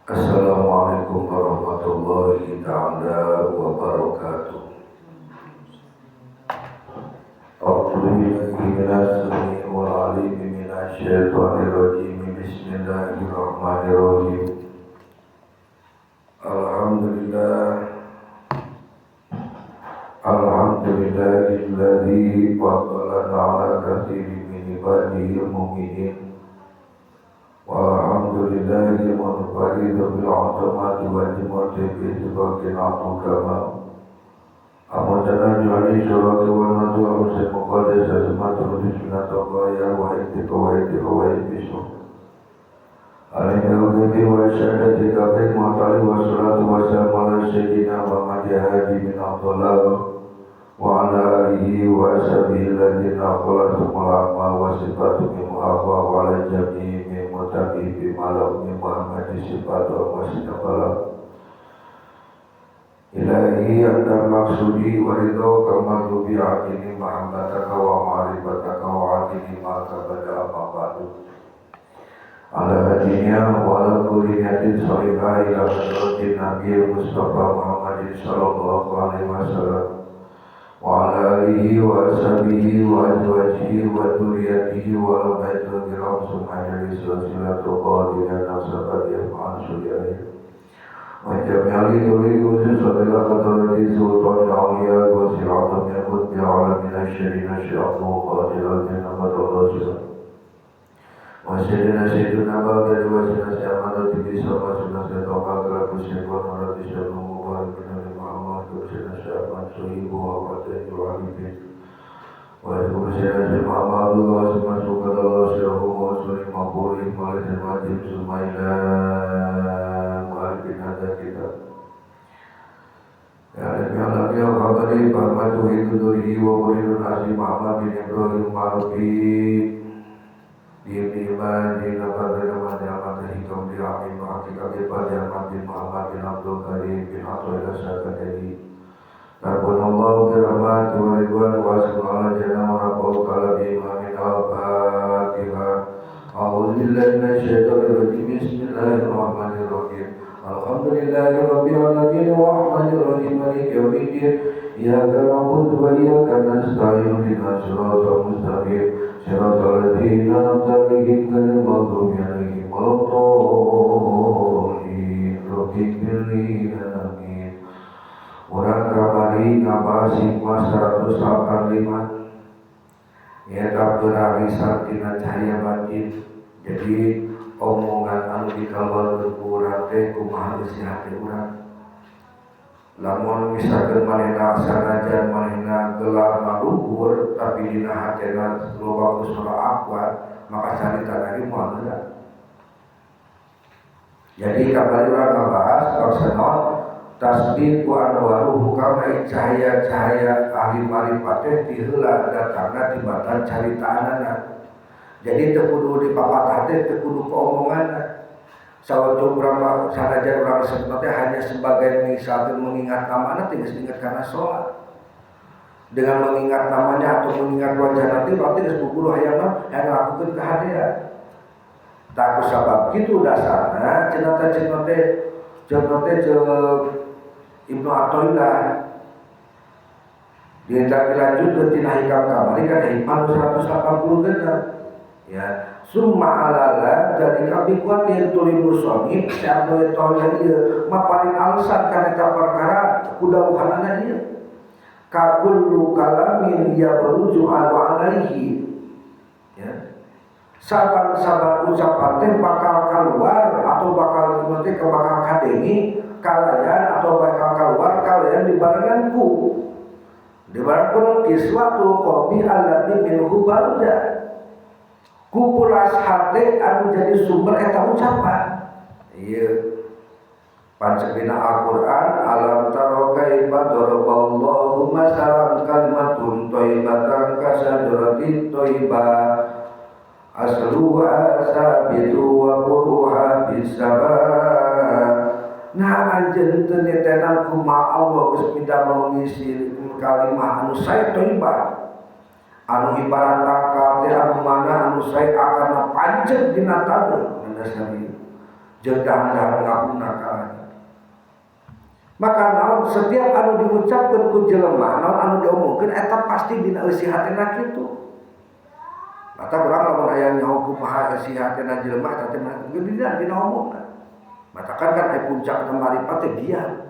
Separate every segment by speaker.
Speaker 1: Assalamualaikum warahmatullahi ta'ala wabarakatuh. A'udzu billahi minas samii'il 'aliim minasy syaithaanir rajiim. Bismillahirrahmanirrahim. Alhamdulillahilladzi faddalana 'ala katsirin min ibadihil mu'minin. Walhamdulillahi munfaridu bil 'azamati wal himati bi sifaqil 'azama. Amadana jali surati wal nadu wa muqaddas azmatu bismillahirrahmanirrahim wa ittiqa wa bisu. Alhamdulillahi wa syahadati kabir mu'tali wa salatu wa salam ala sayyidina Muhammad hadi min afdalil wa ala alihi wa ashabihi alladziina khalaqu al-a'ma wa sifatu min mu'afwa wa ala jami'i mutabi bi malam min Muhammad sifatu wa sifatu ilahi anta maksudi wa ridho kama tubi atini mahammataka wa ma'rifataka wa atini ma'aka bada ba'du ala hadinya wa ala kulliyatin salihah ila hadratin Nabi Mustafa Muhammadin sallallahu alaihi wasallam wa ala alihi wa ashabihi wa azwajihi wa dhurriyyatihi wa ala baitihi kiram subhanallahi salatu qadiran nasabat yaf'al sujaihi wa jami'ali duri khusus adalah qadarati sultan awliya wa si'atam yakut bi'ala minasyirina syi'atmu qadiran janabat al-rasul wa sayyidina sayyidina ba'dari wa sayyidina syahadat bisa wa sayyidina sayyidina kala kusyid wa marati syarnu mubarakina Muhammad wa sayyidina syahadat suhibu wa fatih wa alibin wa sayyidina Muhammad wa sayyidina sukat Allah syarahu wa sayyidina maburi wa sayyidina majib sumailan wa alibin hadha kitab ya alami ya khabari bahmatu hidudurihi wa muridun azim Muhammad bin Ibrahim Marufi Dini iman di nafas nama jamat hikam di amin hakikat pada bin Muhammad bin Abdul Karim bin Abdul Rasyad jadi Rabbunallahu birahmat wa ridwan wa subhanahu jana wa rabbul kalabi amin al-fatihah. A'udzu billahi minasyaitonir rajim. Bismillahirrahmanirrahim. Alhamdulillahi rabbil alamin arrahmanir rahim maliki yaumiddin. Iyyaka na'budu wa iyyaka nasta'in ihdinas siratal mustaqim. Siratal ladzina an'amta 'alaihim ghairil maghdubi 'alaihim waladdallin. Amin. Urang kamari ngabahas hikmah 185 nyata berarisan tina cahaya batin. Jadi omongan anu dikaluarkeun ku urang teh kumaha isi hati urang. Lamun misalkan manehna sanajan manehna gelar maluhur tapi dina hatena loba kusura akwat maka carita lagi moal heula. Jadi kabari urang ngabahas baksanon tasbih ku anwaru kama cahaya-cahaya ahli marifat teh ti heula datangna tibatan caritaanana. Jadi teu kudu dipapatah teh teu kudu keomonganna. Sawatu urang sanajan urang sebenarnya hanya sebagai misalkan mengingat namanya tidak ingat karena sholat. Dengan mengingat namanya atau mengingat wajah nanti berarti geus kudu hayang lakukeun kehadiran. Tak kusabab kitu dasarna cenah teh Ibnu Athaillah dia tak dilanjutkeun tina hikam kamari kana hikmah 180 genep. Ya, summa alala dari kami kuatir tuli musonib syabda tauhid ieu maparing alasan kana eta perkara kudawuhanana ieu ka kullu kalamin ya beruju alaihi ya saban-saban ucapan teh bakal keluar atau bakal nanti bakal kadengi kalayan atau bakal keluar kalayan dibarenganku dibarengan kiswatu qabi allati minhu barja kupulas hati anu jadi sumber eta ucapan. Ieu pancegina Al-Qur'an alam taro kaifa daraballahu masalan kalimatun thayyibatan kasajaratin thayyibah asluha sabitu wa furuha bisabah. Nah anjeun teu netenan kumaha Allah geus pidamel ngisi kalimah anu sae thayyibah anu ibarat tangkal teh anu mana anu sae akan pancet dina taneuh dasari jeung dahan-dahan ngabuna kalanya. Maka naon setiap anu diucapkeun ku jelema naon anu diomongkeun eta pasti dina eusi hatena kitu. Mata urang lamun aya nyaho kumaha eusi hatena jelema eta teh geus dina omongna. Mata kan aya puncak marifat teh diam.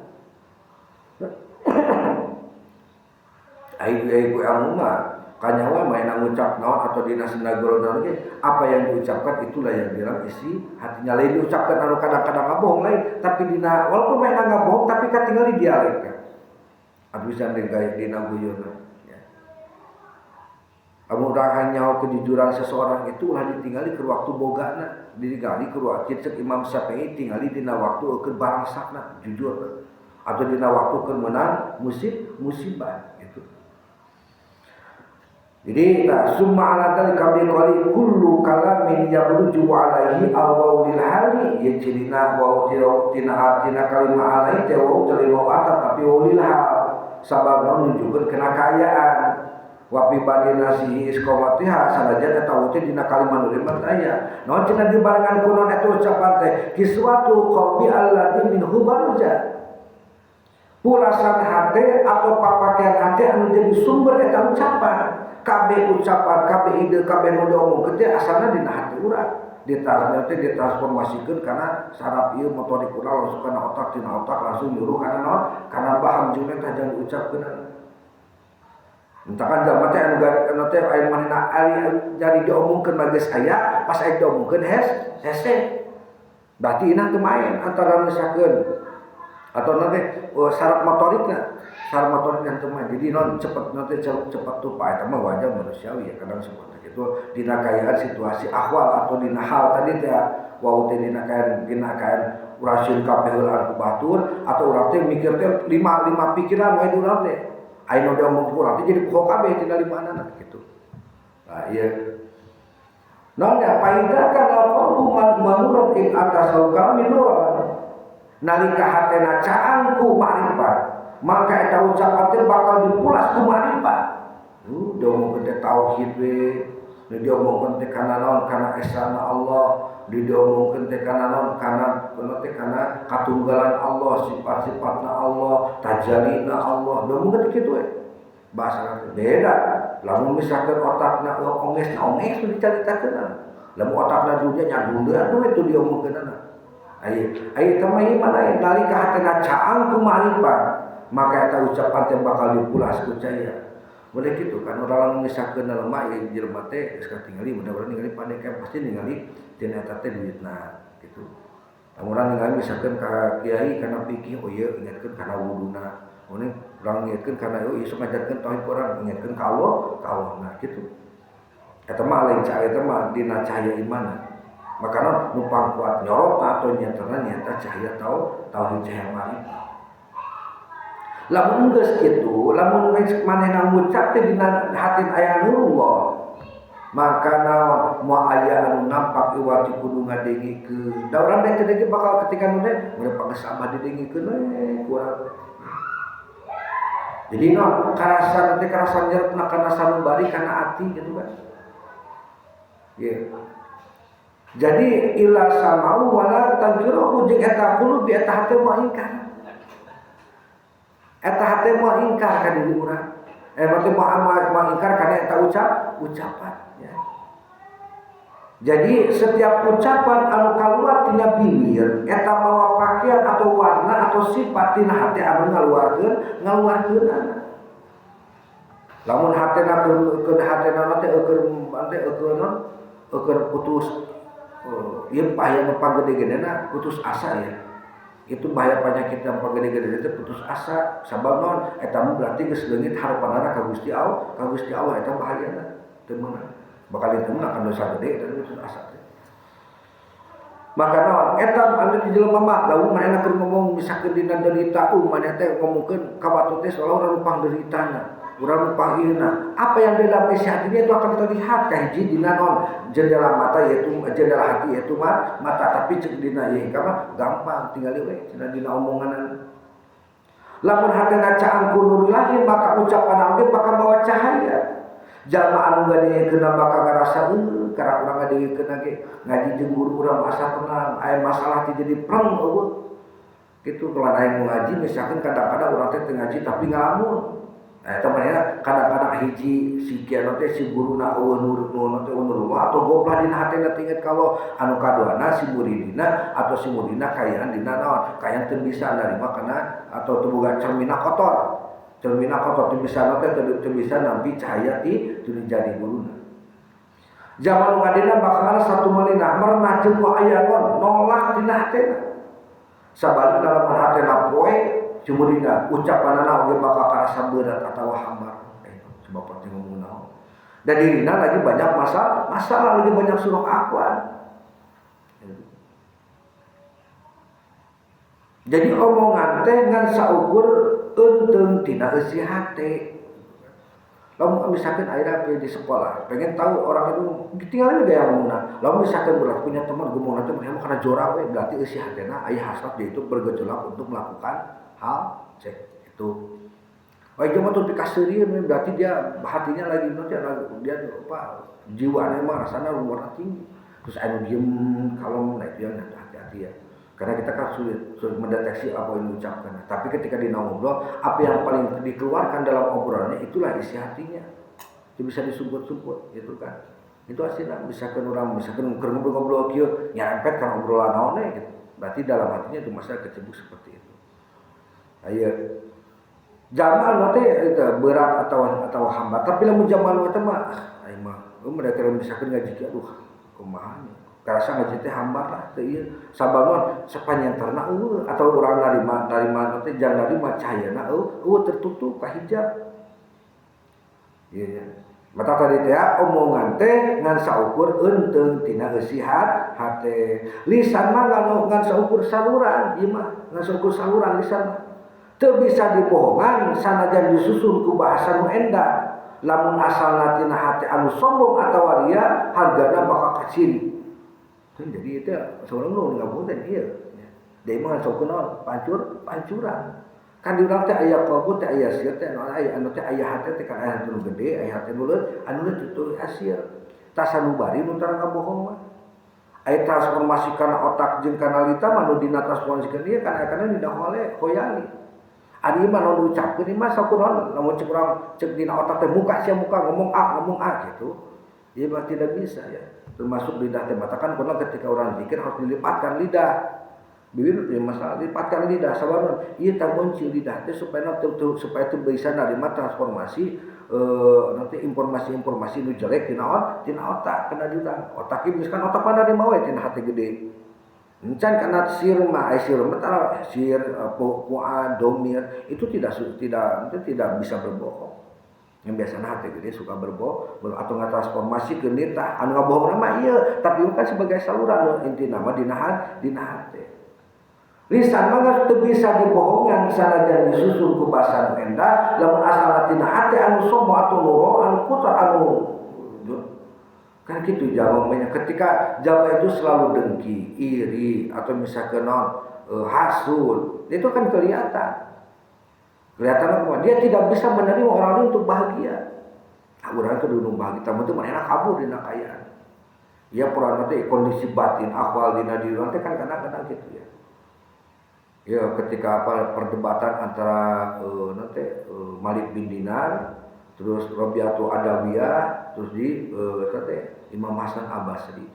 Speaker 1: Aibu anu mah kanyawa main ngucap naon atau dina sinagoro naon ge apa yang diucapkan itulah yang bilang isi hatinya lain diucapkan anu kadang-kadang ngabohong lain tapi dina walaupun main ngabohong tapi katingali dialek kan adu bisa dengkai dina guyuna ya. Amun urang nyaho kejujuran seseorang itu ulah ditinggali ke waktu bogana ditinggali ke waktu cek Imam Syafi'i tingali dina waktu keur barangsakna jujur atau dina waktu keur meunang musibah gitu. Jadi summa ala dalika bi qali kullu kalamin yabruju alaihi aw lil hali yajrina wa tina kalimah alaihi wa terima atat tapi ulil hal sabab nunjukkeun kana kaayaan wa fi badinasihi isqamatiha sanajan eta wuti dina kalimah nu limat aya naon cenah dibarengan kunaon eta ucapan teh kiswatu qalbi alladzi minhu baruja pulasan hate atau papakean hate anu jadi sumber eta ucapan kabeh ucapan, kabeh ide, kabeh nu diomongkeun teh asalna dina hati urang. Ditransformasikeun kana saraf ieu motorik urang langsung kana otak, tina otak langsung nyuruh kana naon? Kana baham jeung teh jangan diucapkeun. Entakan jalma teh anu teh aya manehna ari jari diomongkeun mah geus aya, pas aya diomongkeun hese. Berarti inang teu main antara misalkeun atau nanti syarat motoriknya teu main. Jadi non cepat tupa eta mah wajar manusiawi ya kadang seperti itu dina kaayaan situasi ahwal atau dina hal tadi teh wau teh dina kaayaan urasin kabeh heula ku batur atau urang teh mikir teh lima pikiran wae urang teh aya nu diomong ku urang teh jadi poho kabeh tina limanana kitu. Nah ieu naon ya paida kana qalbu manurun ing atas kami nuran nalika hatena caan ku ma'rifat maka eta ucapan teh bakal dipulas ku ma'rifat. Diomongkeun teh tauhid we, diomongkeun teh kana naon kana esana Allah, diomongkeun teh kana naon kana katunggalan Allah, sifat-sifatna Allah, tajallina Allah. Diomongkeun teh kitu we. Bahasa beda. Lamun misalkan otakna onges dicaritakeun. Lamun otakna dunya nyadunda itu diomongkeunna. Ayo tamai mana nalika hatena caang ku ma'rifat maka eta ucapan teh bakal dipulas ku caya. Boleh kitu kan urang misalkeun lemah ieu jelema teh geus katingali mudah-mudahan ningali pandai pasti ningali tina eta teh duitna kitu. Lamun urang ningali misalkeun ka kiai kana fikih oh ieu ingatkeun kana wuduna. Mun urang ingatkeun kana ieu ieu ngajarkeun tauhid urang ingatkeun ka Allah nah kitu. Eta mah lain cahaya eta mah dina cahaya iman. Maka numpang kuat nyorot atau nyata cahaya tauhid cahaya ma'rifat. Lamun geus kitu, lamun manehna ngucap teh dina hatin aya nurullah, maka naon moal aya anu nampak iwati kudu ngadengikeun. Da urang teh teh bakal ketika nu teh urang pangesama didengikeun we kurang. Jadi naon karasan teh karasan nyeretna kana sanubari kana ati gitu kan. Ye. Jadi ila samau wala tankiru jeung eta qulub eta hate moal ingkar. Eta hate moal ingkar ka diri urang. Berarti moal ingkar kana eta ucapan ya. Jadi setiap ucapan anu kaluar tina bibir eta mawa pakaian atau warna atau sifat tina hate anu ngaluarkeun. Lamun hatena keun hatena teh eukeun putus ieu bahaya nu pagede-gedena putus asa ya. Itu bahaya penyakit yang pagede-gede itu putus asa. Sabab naon eta mah berarti geus leungit harapanna ka Gusti Allah. Ka Gusti Allah eta bahayana. Teu meunang. Bakal ditemen akan dosa gede eta putus asa teh. Maka naon eta anu di jelema mah lamun manehna keur ngomong misalkeun dina derita maneh teh ngomongkeun ka batu teh seolah urang numpang deritana. Urang numpang ieu apa yang dalam isi hatinya itu akan terlihat ka hiji dina naon jendela mata yaitu jendela hati yaitu mata tapi cek dina ieu mah gampang tinggali we cenah dina omonganan. Lamun hatena caang ku nurilahi maka ucapan abdi bakal bawa cahaya. jalma anu gadegeun bakal ngarasa karena urang gadegeun ge ngaji jeung guru urang asa tenang aya masalah teh jadi preng eueuh kitu kalau aya ngaji misalkan kadang-kadang urang teh ngaji tapi ngalamun eta mah ya kadang-kadang hiji si kieu teh si guruna eueuh nurut teh nurullah atau goplah dina hatena teh inget kalau anu kaduana si muridina atau si muridina kayaan dina naon kayaan teu bisa narima kana atau teu boga cermina kotor teu bisa teu bisa nampi cahaya ti tuluy jadi guruna zaman nu ngadina bakal satu melina merna jeung ku aya nolak dina hatena sabalik dalam hatena poe cumurina ucapanana oge bakal karasa berat atawa hambar coba penting ngomong naon dan dirina lagi banyak masalah lagi banyak suruk akuan jadi omongan teh ngan saukur euteung tina eusi hate lamun misalkan ayeuna di sekolah pengen tahu orang itu tinggal di gaya ngomongna lamun misalkan berat punya teman ngomongna teh mah kana jorang we berarti eusi hatena aya hasrat dia itu bergejolak untuk melakukan hal cek itu. Baik cuma tuh dikasih berarti dia hatinya lagi nanti dia apa jiwanya mah rasanya luar tinggi. Terus anu diem kalau naik dia hati-hati ya. Karena kita kan sulit mendeteksi apa yang diucapkan. Tapi ketika dia ngobrol, apa yang paling dikeluarkan dalam obrolannya itulah isi hatinya. Itu bisa disebut-sebut, gitu kan. Itu aslinya misalkan orang misalkan ngobrol kieu nyarempet kan obrolan naonnya gitu. Berarti dalam hatinya itu masalah kecebuk seperti itu. Ayo jamal teh berat atau hambar tapi lamun jamal teh mah aing mah mereka misalkan ngaji aduh kumaha karasa ngaji teh hambar lah teh ieu sabangun sapanjang terna atau urang narima teh jang narima cahayana tertutup ka hijab ieu nya mata tadi teh omongan teh ngan saukur euteung tina eusi hate lisan mah ngan saukur saluran ieu mah ngan saukur saluran lisan mah teu bisa dibohongan sanajan disusun ku bahasa nu endah lamun asalna tina hati anu sombong atawa ria hargana bakal kaciri jadi itu seorang nu ngapunten ieu deui mah sok naon pancuran kan di urang teh aya kalbu teh aya sieun teh anu teh aya hate teh kan aya hate nu gede aya hate nu leuit anu teu hasil tas anu bari nu tara ngabohong mah aya transformasi kana otak jeung kana lita mah nu dina transformasi ieu kan aya kana dina hoyali ari mah nu diucapkeun ieu mah sakunaon lamun cek urang cek dina otak teh muka sia muka ngomong a gitu ieu mah tidak bisa ya termasuk lidah teh matakan pernah ketika orang zikir harus dilipatkan lidah bibir teh masalah lipatkan lidah sabaron ieu tah munci lidah teh supaya supaya teu bisa narima transformasi nanti informasi nu jelek tina otak kena di urang otak ieu misalkan otak mana narima we tina hati gede encan karena sir tara sir pu'an domir itu tidak bisa berbohong yang biasanya hati gede suka berbohong atau transformasi ke nita anu ngabohong nama iya tapi bukan sebagai saluran inti nama dina hati lisan mah teu bisa dibohongan sanajan disusun ku basa nu endah lamun asalna tina hati anu sombong atau nuro anu kotor anu kan gitu jawabannya ketika jawab itu selalu dengki, iri atau misalkan hasud itu kan kelihatan apa dia tidak bisa menerima orang lain untuk bahagia orang itu dulu bahagia tamu itu mana kabur dina kayaan ya pura nanti kondisi batin akwal dina diri nanti kan kadang-kadang gitu ya ketika perdebatan antara Malik bin Dinar terus Rabi'atu Adawiyah terus di Imam Hasan Abbasri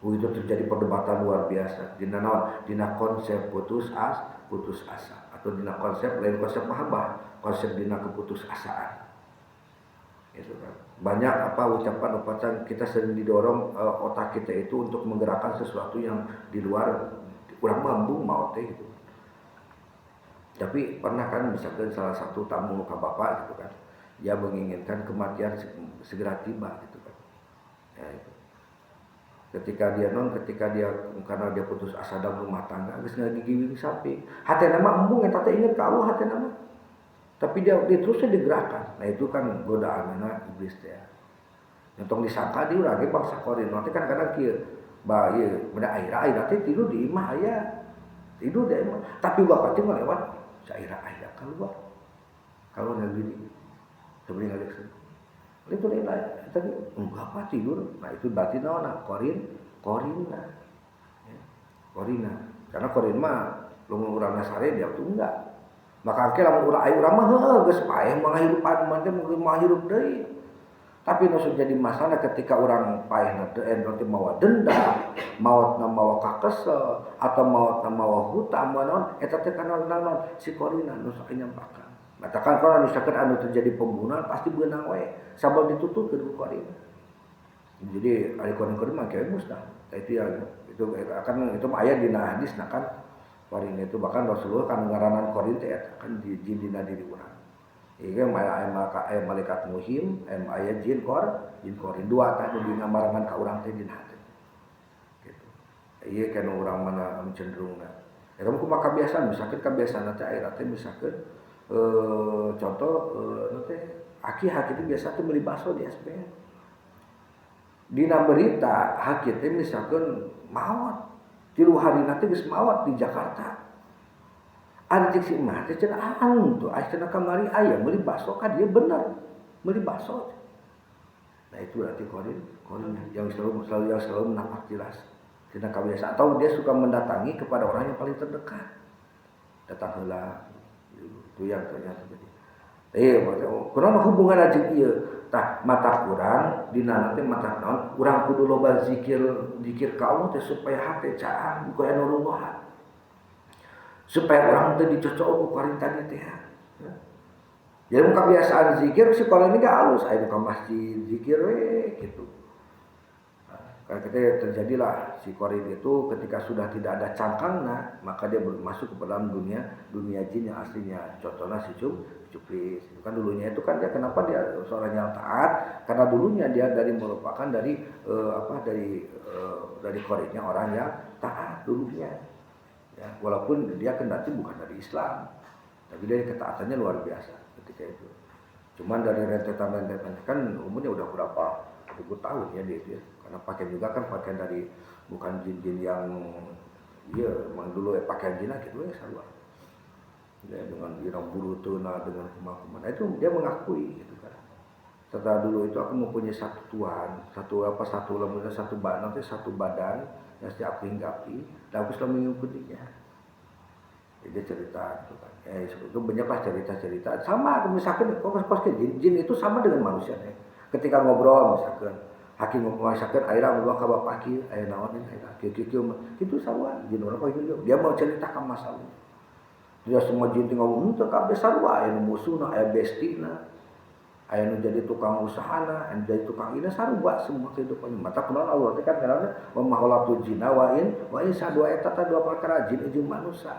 Speaker 1: itu terjadi perdebatan luar biasa dina konsep putus asa atau dina konsep lain konsep mahabbah konsep dina keputusasaan itu kan banyak ucapan kita sering didorong otak kita itu untuk menggerakkan sesuatu yang di luar kurang mampu mau teh gitu tapi pernah kan misalkan salah satu tamu muka bapak gitu kan dia menginginkan kematian segera tiba gitu kan ya, itu. ketika dia karena dia putus asa dalam rumah tangga geus ngagigiwing sapi hatena mah embung eta teh inget ka Allah hatena mah tapi dia terusnya digerakkan nah itu kan godaanna iblis teh nyentong disangka di urang ge bangsa korin nanti kan kadang kieu ba ieu beda aira teh tidur di imah aya tidur di imah tapi bapak teh lewat saira aya keluar kalau ngagini sebenarnya Itu nilai tadi enggak apa tidur. Nah itu berarti naon korina. Ya, korina. Karena korin mah lamun urang sare dia tuh enggak. Maka ke lamun urang urang mah heuh geus paeh manghirupan mah teh mah hirup deui. Tapi nu jadi masalah ketika orang paehna teu nanti mawa dendam, maotna mawa kakesel atau maotna mawa hutang naon eta teh kana naon si korina nu sok nyampakan. Katakan kalau misalkan anu terjadi pembunuhan pasti beunang we sabab ditutupkeun ku korina. Jadi ari korina mah kayak musnah. Itu ya itu akan itu aya dina hadis nah kan korina itu bahkan Rasulullah kan ngaranan korina teh kan jin dina diri urang. Ieu aya malaikat muhim, aya jin korin dua tah nu digambarangan ka urang teh dina hate. Gitu. Ieu kana urang mana cenderungna. Eta mah kumaha kebiasaan, misalkan kebiasaan teh aya teh misalkan contoh teh aki itu biasa teh beli bakso di SPN. Dina berita haki teh misalkan maot. 3 hari nanti geus maot di Jakarta. Ada cik si mah teh cenah tuh cenah kamari aya meuli bakso ka dia bener meuli bakso. Nah itu berarti korin yang selalu nampak jelas. Cenah kebiasaan atau dia suka mendatangi kepada orang yang paling terdekat. Datang heula itu yang ternyata jadi. Kunaon hubungan jeung ieu? Tah mata urang dina teh mata naon? Urang kudu loba zikir ka Allah teh supaya hate caang buka anu rumohan. Supaya orang teh dicocok ku korin tadi teh. Ya. Jadi kebiasaan zikir si korin ini gak halus, aya ka masjid zikir we gitu. Karena terjadilah si korin itu ketika sudah tidak ada cangkangna, maka dia masuk ke dalam dunia jin yang aslinya. Contohnya si Cuplis. Itu kan dulunya itu kan dia kenapa dia seorang yang taat? Karena dulunya dia merupakan dari korinnya orang yang taat dulunya. Ya, walaupun dia kendati bukan dari Islam, tapi dari ketaatannya luar biasa ketika itu. Cuman dari rentetan kan umurnya udah berapa ribu tahun ya dia itu ya. Karena pakaian juga kan pakaian dari bukan jin-jin yang memang dulu pakaian jin gitu ya sarua. Ya, dengan irang bulu tuna dengan kumaha itu dia mengakui gitu kan. Setelah dulu itu aku mempunyai satu Tuhan, satu badan yang setiap aku hinggapi, dan aku selalu mengikutinya. Jadi cerita gitu kan. Itu banyaklah cerita-cerita. Sama misalkan kos jin itu sama dengan manusia nih. Ketika ngobrol misalkan hakim misalkan aira ngobrol ka bapak kieu, aya naon kieu kitu sarua jin urang kieu. Dia mau cerita ka masalah. Dia semua jin ngomong teu kabeh sarua aya musuhna, aya bestina. Aya nu jadi tukang usahana, anu jadi tukang ina sarua semua kehidupannya. Mata kunaon Allah teh kan karena wa mahalatu jinna wa insa dua eta teh dua perkara jin jeung manusia.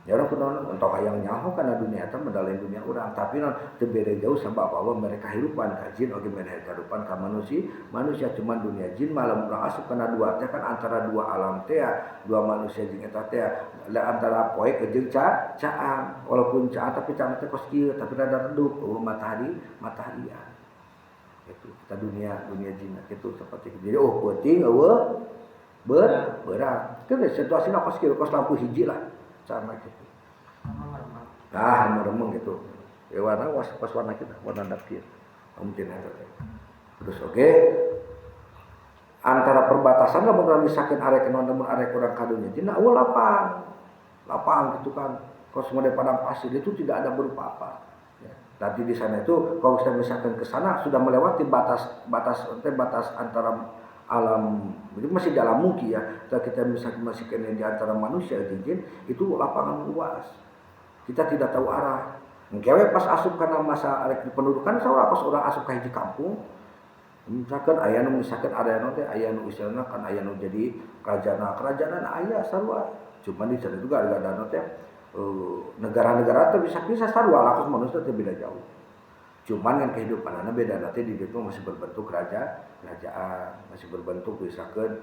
Speaker 1: Ya orang kunaon entah hayang nyaho kana dunia eta medalain dunia urang, tapi non teu beda jauh sabab Allah mereka hirupan ka jin oge mereka hirupan ka manusia cuma dunia jin malam urang asup kana dua teh kan antara dua alam teh dua manusia jeung eta teh antara poe jeung caang walaupun caang tapi caang teh kos kieu tapi rada redup matahari ya itu kita dunia jin gitu seperti itu. Jadi penting berat kan situasinya kos kieu kos lampu hiji lah sama gitu. Remeng gitu. Ya warna pas warna kita, warna dapir. Mungkin ada. Terus oke. Antara perbatasan lamun misalkan arek naon lamun arek urang kadunya dina lapang gitu kan. Kos mode padang pasir itu tidak ada berupa apa. Ya. Nanti di sana itu kalau kita misalkan ke sana sudah melewati batas antara alam, jadi masih dalam mungkin ya. Kita masih kena di antara manusia dan jin itu lapangan luas. Kita tidak tahu arah. Mungkin pas asup karena masa arek pendudukan salah pas orang asup ke hiji kampung. Misalkan aya nu istilahna kan aya nu jadi kerajaan aya sarua. Cuma di sana juga ada danau teh negara-negara teh bisa sarua lakus manusia teh beda jauh. Cuman kan kehidupannya beda nanti di situ masih berbentuk kerajaan, masih berbentuk misalkan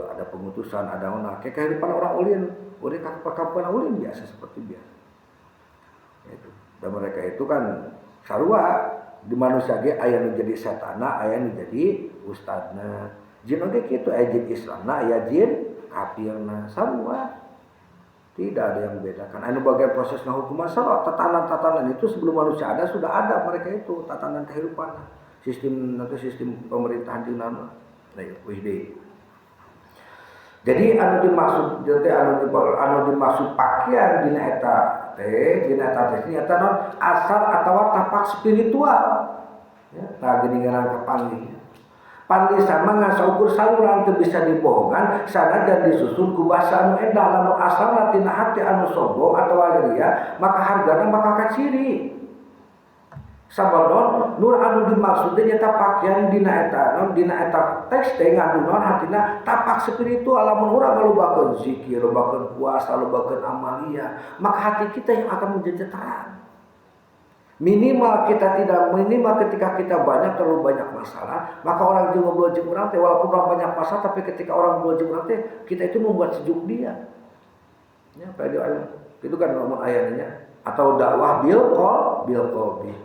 Speaker 1: ada pengutusan, ada kayak kehidupan orang ulin perkampungan ulin biasa seperti biasa. Itu. Dan mereka itu kan sarua di manusia ge aya nu jadi setana, aya nu jadi ustadna. Jin oge kitu aya jin Islamna, aya jin kafirna, sarua. Tidak ada yang membedakan. Anu bagian prosesnya hukuman sarua tatanan itu sebelum manusia ada sudah ada mereka itu tatanan kehidupan. sistem pemerintahan di nama jadi anu dimaksud pakaian dina eta ternyata non asal atau tapak spiritual ya tah geuningan kapanggih pandi sama ngan saukur saluran teu bisa dibohongan sanajan disusun ku basa anu endah lamun asalna tina hati anu sombong atawa ria maka hargana bakal kaciri sabab nur anu dimaksud teh nyata pakaian dina eta teks teh ngandung hatina tapak spiritual lamun urang ngalobakeun zikir lobakeun puasa lobakeun amalia maka hati kita yang akan menjadi terang minimal ketika kita terlalu banyak masalah maka orang jeung ngobrol jeung urang teh walaupun orang banyak masalah tapi ketika orang ngobrol jeung urang teh kita itu membuat sejuk dia ya pada itu kan ngomong ayatnya atau dakwah bil qalbi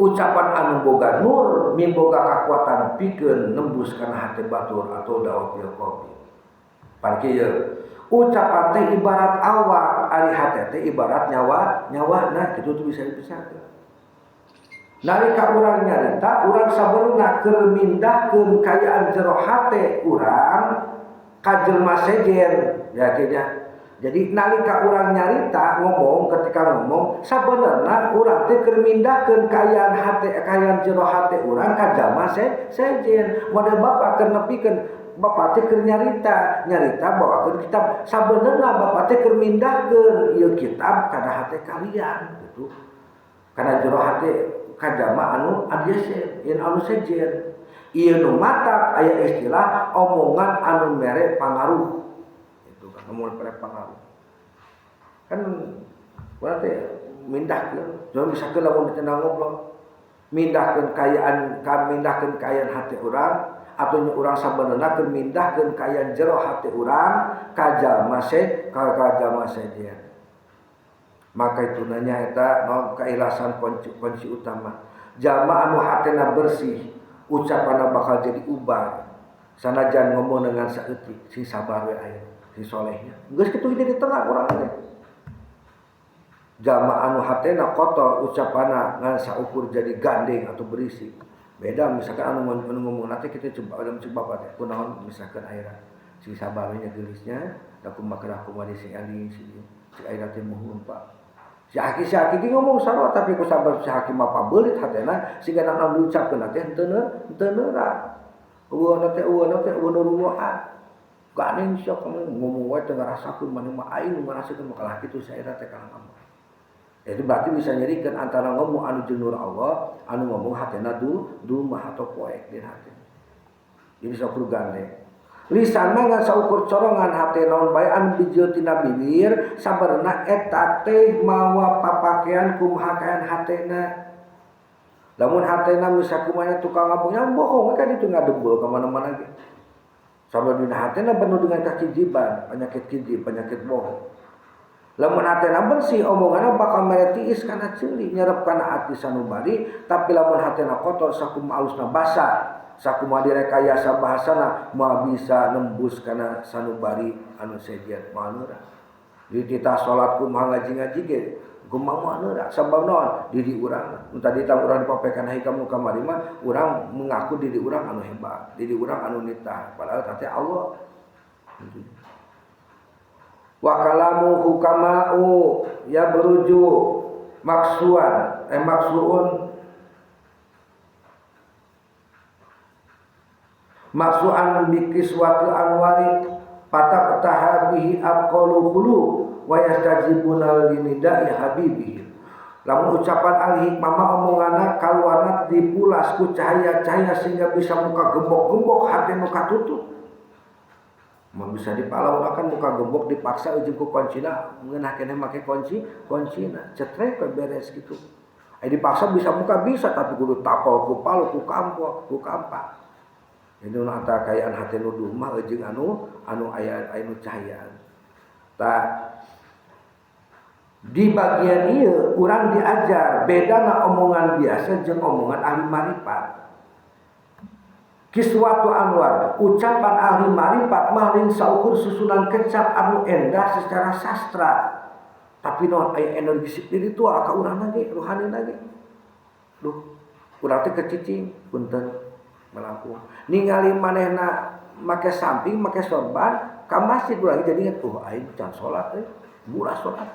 Speaker 1: ucapan anu boga nur mimboga kakuatan pikeun nembus kana hati batur atau dakwah bil qalbi parkieu ucapan teh ibarat awak ari hate teh ibarat nyawa nah kitu tuh bisa dipisahkeun nalika urang nyarita urang sabeuna keur mindahkeun kayaan jero hate urang ka jelema sejen ya kayaknya jadi nalika urang nyarita ketika ngomong sabenerna urang teh keur mindahkeun kayaan jero hate urang ka jalma sejen model bapak keur nepikeun Bapak teh keur nyarita bawakeun kitab sabenerna Bapak teh keur mindahkeun ieu kitab kana hate kalian gitu. Kana jero hate kajama anu adieu anu sejen. Ieu nu matak aya istilah omongan anu mere pangaruh. Itu kan omongan mere pangaruh. Kan berarti mindahkeun, jangan misalkeun lamun ditendang ngobrol. Mindahkeun kayaan hati urang atau urang sabenerna keur mindahkeun kayaan jero hati urang ka jalma sejen. Maka itu nanya eta kailasan kunci utama. Jalma anu hatena bersih, ucapanna bakal jadi ubar. Sanajan ngomong dengan saeutik, si sabar we aya, si solehnya. Geus kitu jadi terang urang teh. Jalma anu hatena kotor, ucapanna ngan saukur jadi gandeng atau berisi. Beda misalkan anu ngomong nanti kita coba teh kunaon misalkan aira si sabarnya gelisnya da kumaha aku mah si ali si aira teh muhun Pak si aki ngomong sarua tapi ku sabar si hakim apa beulit hatena sehingga anu diucapkeun teh henteu neura eueuna teh ruwaan gandeng sok ngomong wae teu ngarasakeun maneh mah aing ngarasakeun makalah kitu si aira teh kana ngomong. Jadi berarti bisa nyerikan antara ngomong anu jeung nur Allah, anu ngomong hatena dumah atau poek di hati. Jadi saukur gandeng. Lisan mah ngan saukur corongan hate naon bae anu bijil tina bibir, sabarna eta teh mawa papakean kumaha kaean hatena. Lamun hatena misalkan kumaha tukang ngomongnya bohong kan itu ngadebel ka mana-mana ge. Sabar dina hatena penuh dengan kakijiban, penyakit kijib, penyakit bohong. Lamun hatena bersih omonganna bakal mere tiis kana ceuli nyerep kana ati sanubari tapi lamun hatena kotor sakumaha alusna basa sakumaha direkayasa bahasana moal bisa nembus kana sanubari anu sejen moal neura di tita salat kumaha ngaji ge kumaha moal neura sabab naon diri urang nu tadi tah urang dipapekan hikam kamari mah urang mengaku diri urang anu hebat diri urang anu nitah padahal teh Allah wa kalamu hukama'u ya beruju maksuun bikiswatil anwari pataqtaha bihi aqalu qulub wa yastajibuna linidai habibihi lamun ucapan al-hikmah omonganna kaluarna dipulas ku cahaya-cahaya sehingga bisa muka gembok-gembok hati nu katutup mau bisa dipalaunakan muka gembok dipaksa ujung ku kuncina ngeunah keneh make kuncina cetrek beres gitu dipaksa bisa muka bisa tapi kudu tapal ku palu ku kampak itu antara kayaan hati nu dumah ujung anu aya nu cahayaan tah di bagian ieu urang diajar bedana omongan biasa jeung omongan ahli marifat. Kiswatu anwar, ucapan ahli marifat mahlin saukur susunan kecap anu endah secara sastra. Tapi non aya energi spiritual ka urang lagi, rohani lagi. Duh,
Speaker 2: urang teh kecicing punten melangkung ningali manehna make samping make sorban ka masjid urang jadi inget aing can salat murah salat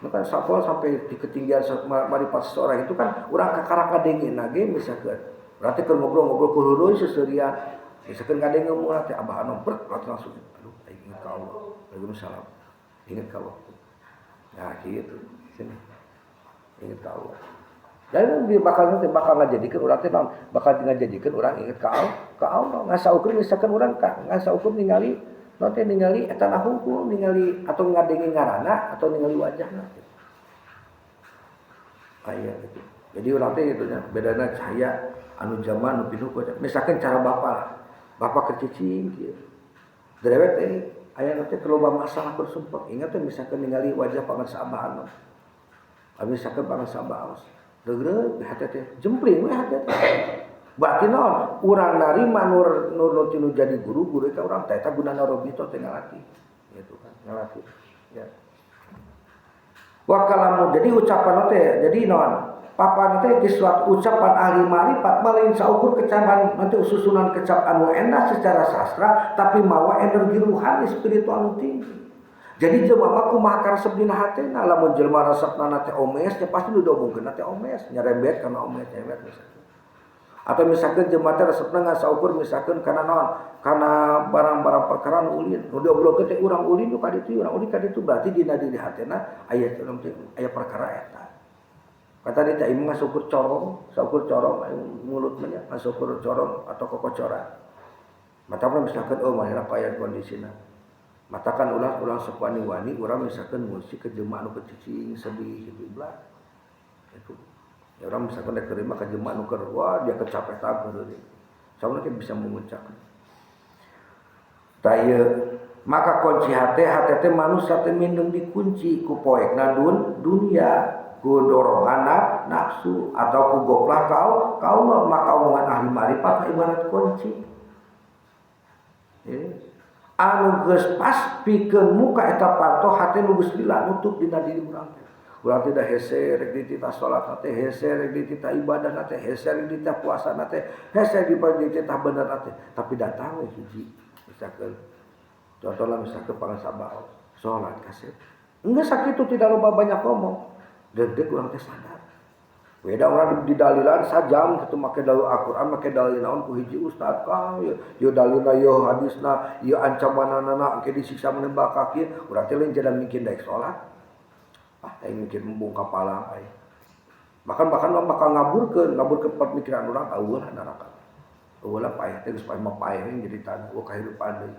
Speaker 2: maka sapol sampai di ketinggian maripat seseorang itu kan urang kakara kadengin nage misalkan berarti keur ngobrol-ngobrol ku heureui seserian misalkan kadengin urang teh abah anu berat langsung aduh aing inget ka Allah waalaikumsalam inget ka Allah nah gitu sini inget ka Allah dan bakal ngajadikeun urang teh bakal ngajadikeun urang inget ka Allah ngasaukeun misalkan urang ngasaukeun ningali nanti ningali eta hukum ningali atau ngadengi ngaranna atau ningali wajahna gitu. Aya gitu. Jadi urang teh gitu nya bedana cahaya anu zaman nu pinuh misalkan cara bapak kecicing kieu derewet aya nanti keloba masalah bersumpah ingat teh misalkan ningali wajah pangan sabahan misalkan pangan sabaos degreg hate teh jempling we hate teh berarti naon urang narima nur tinu jadi guru ka urang teh eta gunana robito teh ngalaki gitu kan ngalaki ya wa kalamu jadi ucapan teh jadi naon papan teh di suatu ucapan ahli marifat lain saukur kecapan nanti susunan kecap anu endah secara sastra tapi mawa energi ruhani spiritual anu tinggi jadi jelema kumaha karesep dina hatena lamun jelema resepna teh omes teh pasti nu diomongkeun teh omes nyarembet kana omes nyarembet misalkan atau misalkan jelema teh resepna ngasaukur misalkan kana naon kana barang-barang perkara nu ulin nu diobrolkeun teh urang ulin nu ka ditu urang ulin ka ditu berarti dina diri hatena aya perkara eta kata dia tak imang ngasukur corong mulut banyak ngasukur corong atau kokocoran mata pun misalkan mahera payah kondisinya mata kan ulang sekuani-wani orang misalkan musik ke jemaah nu kecicing sedih gitu belah itu ya orang misalkan dah kerima ke jemaah nu keur wah dia kecapetan gitu soalnya kita bisa mengucapkan taya maka kunci hati teh manusia teh mindeng dikunci ku poekna dunia ku dorongan nafsu atau ku goplah kau maka omongan ahli marifat ibarat kunci anu geus pas pikeun muka eta panto hate nu geus lila nutup dina diri urang teh urang teh da hese rek di titah salat teh hese rek di titah ibadah teh hese rek di titah puasa teh hese di titah bener teh tapi datang we hiji misalkan contohnya misalkan pangan sabao salat kasih enggak sakitu tidak lupa banyak ngomong dedek urang teh sadar beda orang di dalilan sajam kitu make dalil Al-Qur'an make dalil naon ku hiji ustaz ka yo dalilna yo hadisna yo ancamanana ke disiksa menembak kaki urang teh lain jalan mikir daek salat aing mikir membung kapalang aing bahkan bakal ngaburkeun pemikiran urang eueuh neraka eueuh payah teh geus payah jadi tanu kahirupan deui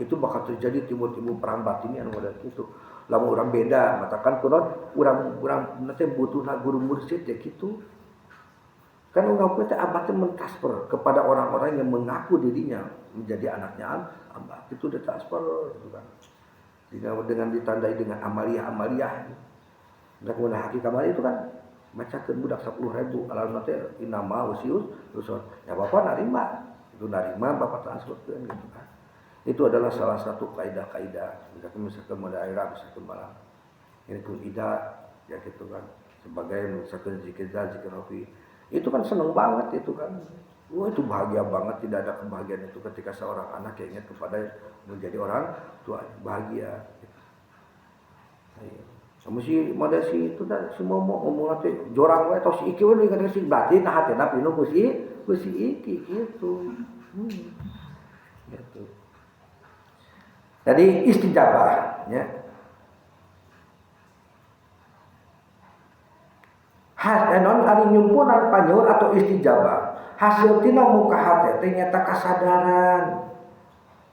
Speaker 2: itu bakal terjadi timbul perang batin anu model kitu lamun urang beda matakan kunaon urang teh butuhna guru mursyid ya kitu kan urang teh abah teh mentransfer kepada orang-orang yang mengaku dirinya menjadi anaknya abah itu ditransfer gitu kan dengan ditandai dengan amaliyah dan kemudian hakikat amal itu kan macakeun budak 10.000 alalna teh inama usius rusul ya bapak narima bapak transferkeun gitu kan itu adalah salah satu kaidah-kaidah misalkan mudairah misalkan malam ini pun ida ya gitu kan sebagai misalkan zikir rafi itu kan seneng banget itu kan itu bahagia banget tidak ada kebahagiaan itu ketika seorang anak yang ingat kepada menjadi orang tua bahagia gitu. Sama si model si itu dah semua ngomong nanti jorang we atau si iki we kata si berarti nah hatena pinu ku si iki gitu gitu. Jadi istijabah ya. Non ari nyumpunan panyur atau istijabah. Hasil tina muka hati ternyata kesadaran.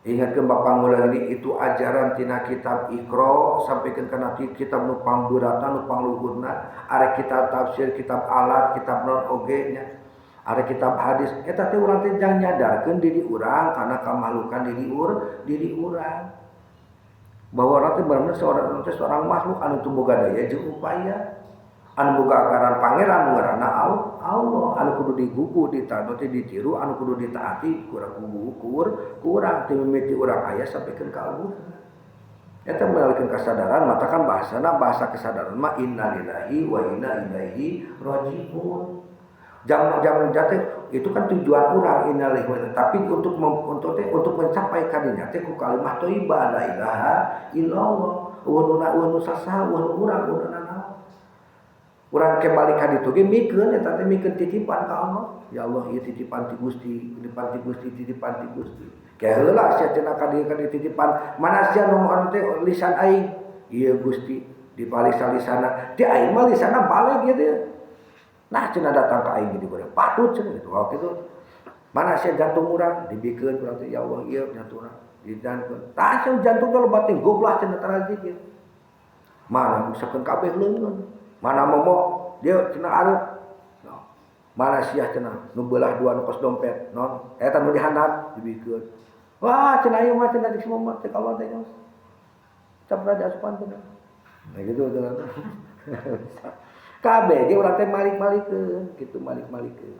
Speaker 2: Ingatkeun Bapak ngulang ini itu ajaran tina kitab Iqra sampikeun kana kitab nu pangbeuratan nu pangluhurna, are kitab tafsir, kitab alat, kitab non oge nya. Ada kitab hadis eta teh urang teh jang nyadarkeun diri urang kana kamalukan diri urang. Bahwa orang teh benar-benar seorang makhluk anu teu boga daya jeung upaya anu boga akaran pangeran nu ngaranna Allah anu kudu digugu ditanu teh ditiru anu kudu ditaati kurang teu mimiti urang aya sampikeun ka Allah eta melalikeun kasadaran matakan bahasa kesadaran mah innalillahi wa inna ilaihi rajiun Jam jate itu kan tujuan urang innalillahi wa inna, tapi untuk mencapai kadinya teh ku kalimat thayyibah la ilaha illallah wa nusasaha wa urang urang ke balik ka ditu ge mikeun eta teh mikeun titipan ka Allah. Ya Allah ieu titipan ti Gusti, titipan ti Gusti. Ke heula sia cenah ka dieu titipan, mana sia nu anu teh lisan aing. Ieu Gusti dibalik salisana. Ti aing mah lisanna balik gitu. Nah cenah datang ka aing di urang. Patut cenah gitu. Waktu itu mana sia jantung urang dibikeun urang teh ya Allah ieu jantung urang didankeun. Tah sia jantungna loba teh goblah cenah tara zikir. Mana misalkan kabeh leungeun. Mana momok dia cenah arep no. Mana sia cenah nu beulah dua nu kos dompet non eta nu dihandap dibikeun wah cenah ieu mah cenah di semua teh kalau teh cap raja asupan teh nah gitu cenah kabeh ge urang teh malik-malikeun kitu malik-malikeun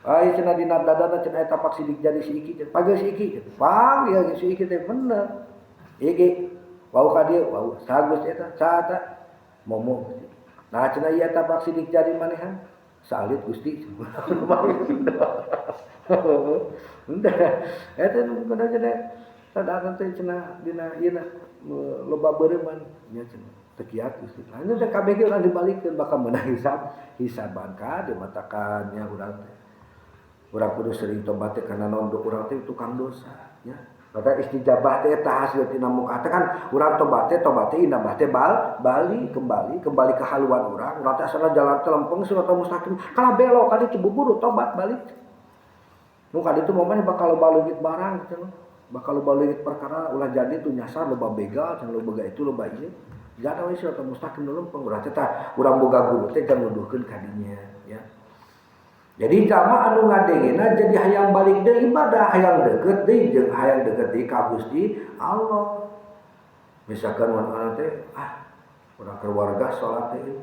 Speaker 2: ieu cenah dina dadana cenah eta pak sidik jadi si iki page si iki pang ya si iki teh bener ieu ge wau ka dieu wau sagus eta caata momo nah cenah ieu tabak sidik jadi manehan salit Gusti udah eta nu kudu cenah sadar teh cenah dina ieu loba beureman nya cenah teu kiat Gusti anu teh kabeh ge urang dibalikeun bakal meunang hisaban ka dimatakan nya urang teh urang kudu sering tobat teh kana naon urang teh tukang dosa nya maka istijabah teh eta hasil tina muka teh kan urang tobat teh indah teh bali kembali ke haluan urang teh asal jalan telempeng sirata mustaqim kalah belok kali cebuburu tobat balik nu ka ditu momen bakal loba leungit barang gitu bakal loba leungit perkara ulah jadi tuh nyasar loba begal can loba itu loba ieu jada we sirata mustaqim lempeng urang teh tah urang boga guru teh jang nuduhkeun ka dinya ya. Jadi jamaah anu ngadengena jadi hayang balik deui ibadah, hayang deukeut deui jeung hayang deukeut deui ka Gusti Allah. Misalkan wana teh urang keluarga salat teh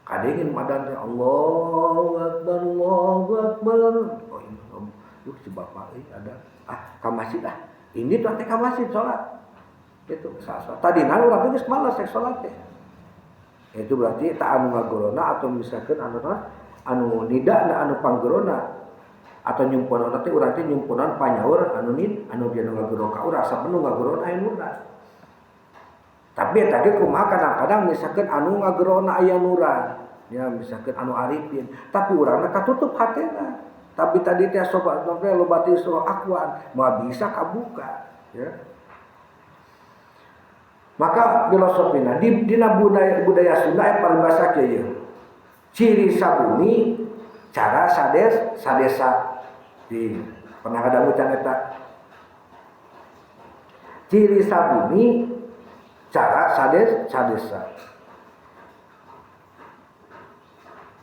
Speaker 2: kadengin madan teh Allahu Akbar Allahu Akbar. Oh ini si bapak ada ka masjid Ini tuh teh ka masjid salat. Itu salat. Tadina urang teh geus malas rek salat teh. Itu berarti tak anu ngagorona atau misalkan anu nida anu panggerona atau nyumpunan teh urang teh nyumpunan panyaur anu dia ngagoro ka urang asa penuh ngagorona aya nurna. Tapi eta ge kumaha kadang-kadang misalkan anu ngagorona aya nurna, ya misalkan anu arifin, tapi urangna katutup hatena. Tapi tadi teh sobat teh loba teh surah akwan, moal bisa kabuka, ya. Maka filosofina dina budaya Sunda paribasa kieu. Ciri sabuni cara sadesa di pernah ada ucan eta ciri sabuni cara sadesa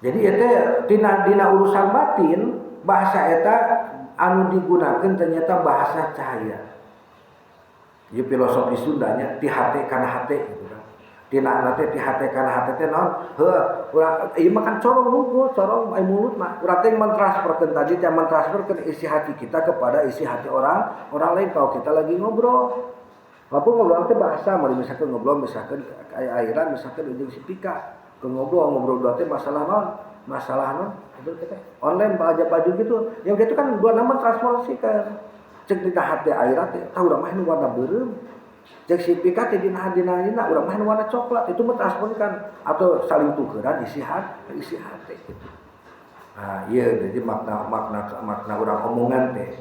Speaker 2: jadi eta dina urusan batin bahasa eta anu digunakeun ternyata bahasa cahaya ieu filosofi Sundanya ti hate kana hate gitu kan tina teh ti hate kana hate teh naon heuh urang ieu mah kan corong hungkul corong ai mulut mah urang teh mentransferkeun tadi teh mentransferkeun isi hati kita kepada isi hati orang lain kalau kita lagi ngobrol walaupun ngobrol teh bahasa mari misalkan ngobrol misalkan airan misalkan ujung sipika ke ngobrol teh masalah naon itu teh online baju gitu yang gitu kan dua nama transformasikan cek dina hati airan teh tah urang mah nu warna beureum cek sipika teh dina urang mah warna coklat itu mah transformasikan atau saling tukeran isi hati gitu. Nah, iya jadi makna urang omongan teh.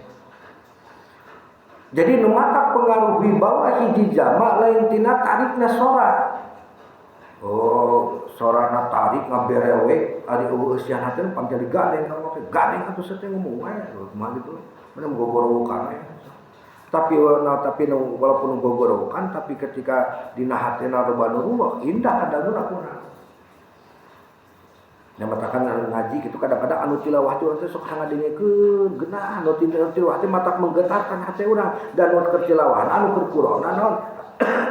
Speaker 2: Jadi nu mata pengaruh wibawa hiji jama lain tina tarikna sora. Oh, sorana tarik ngaberewek ari eueusian hateun panjali gandeng kalau teh gandeng atuh teh ngomong wae kumaha gitu. Mana gogorowokan we. Tapi walaupun gogorowokan tapi ketika dina hatena loba nu indah kadangna kurang. Yang matakan ngaji gitu kadang-kadang anu tilawah teh urang teh sok ngadengekeun geunah anu tilawah teh matak menggetarkan hati urang dan anu keur tilawah anu keur kurona naon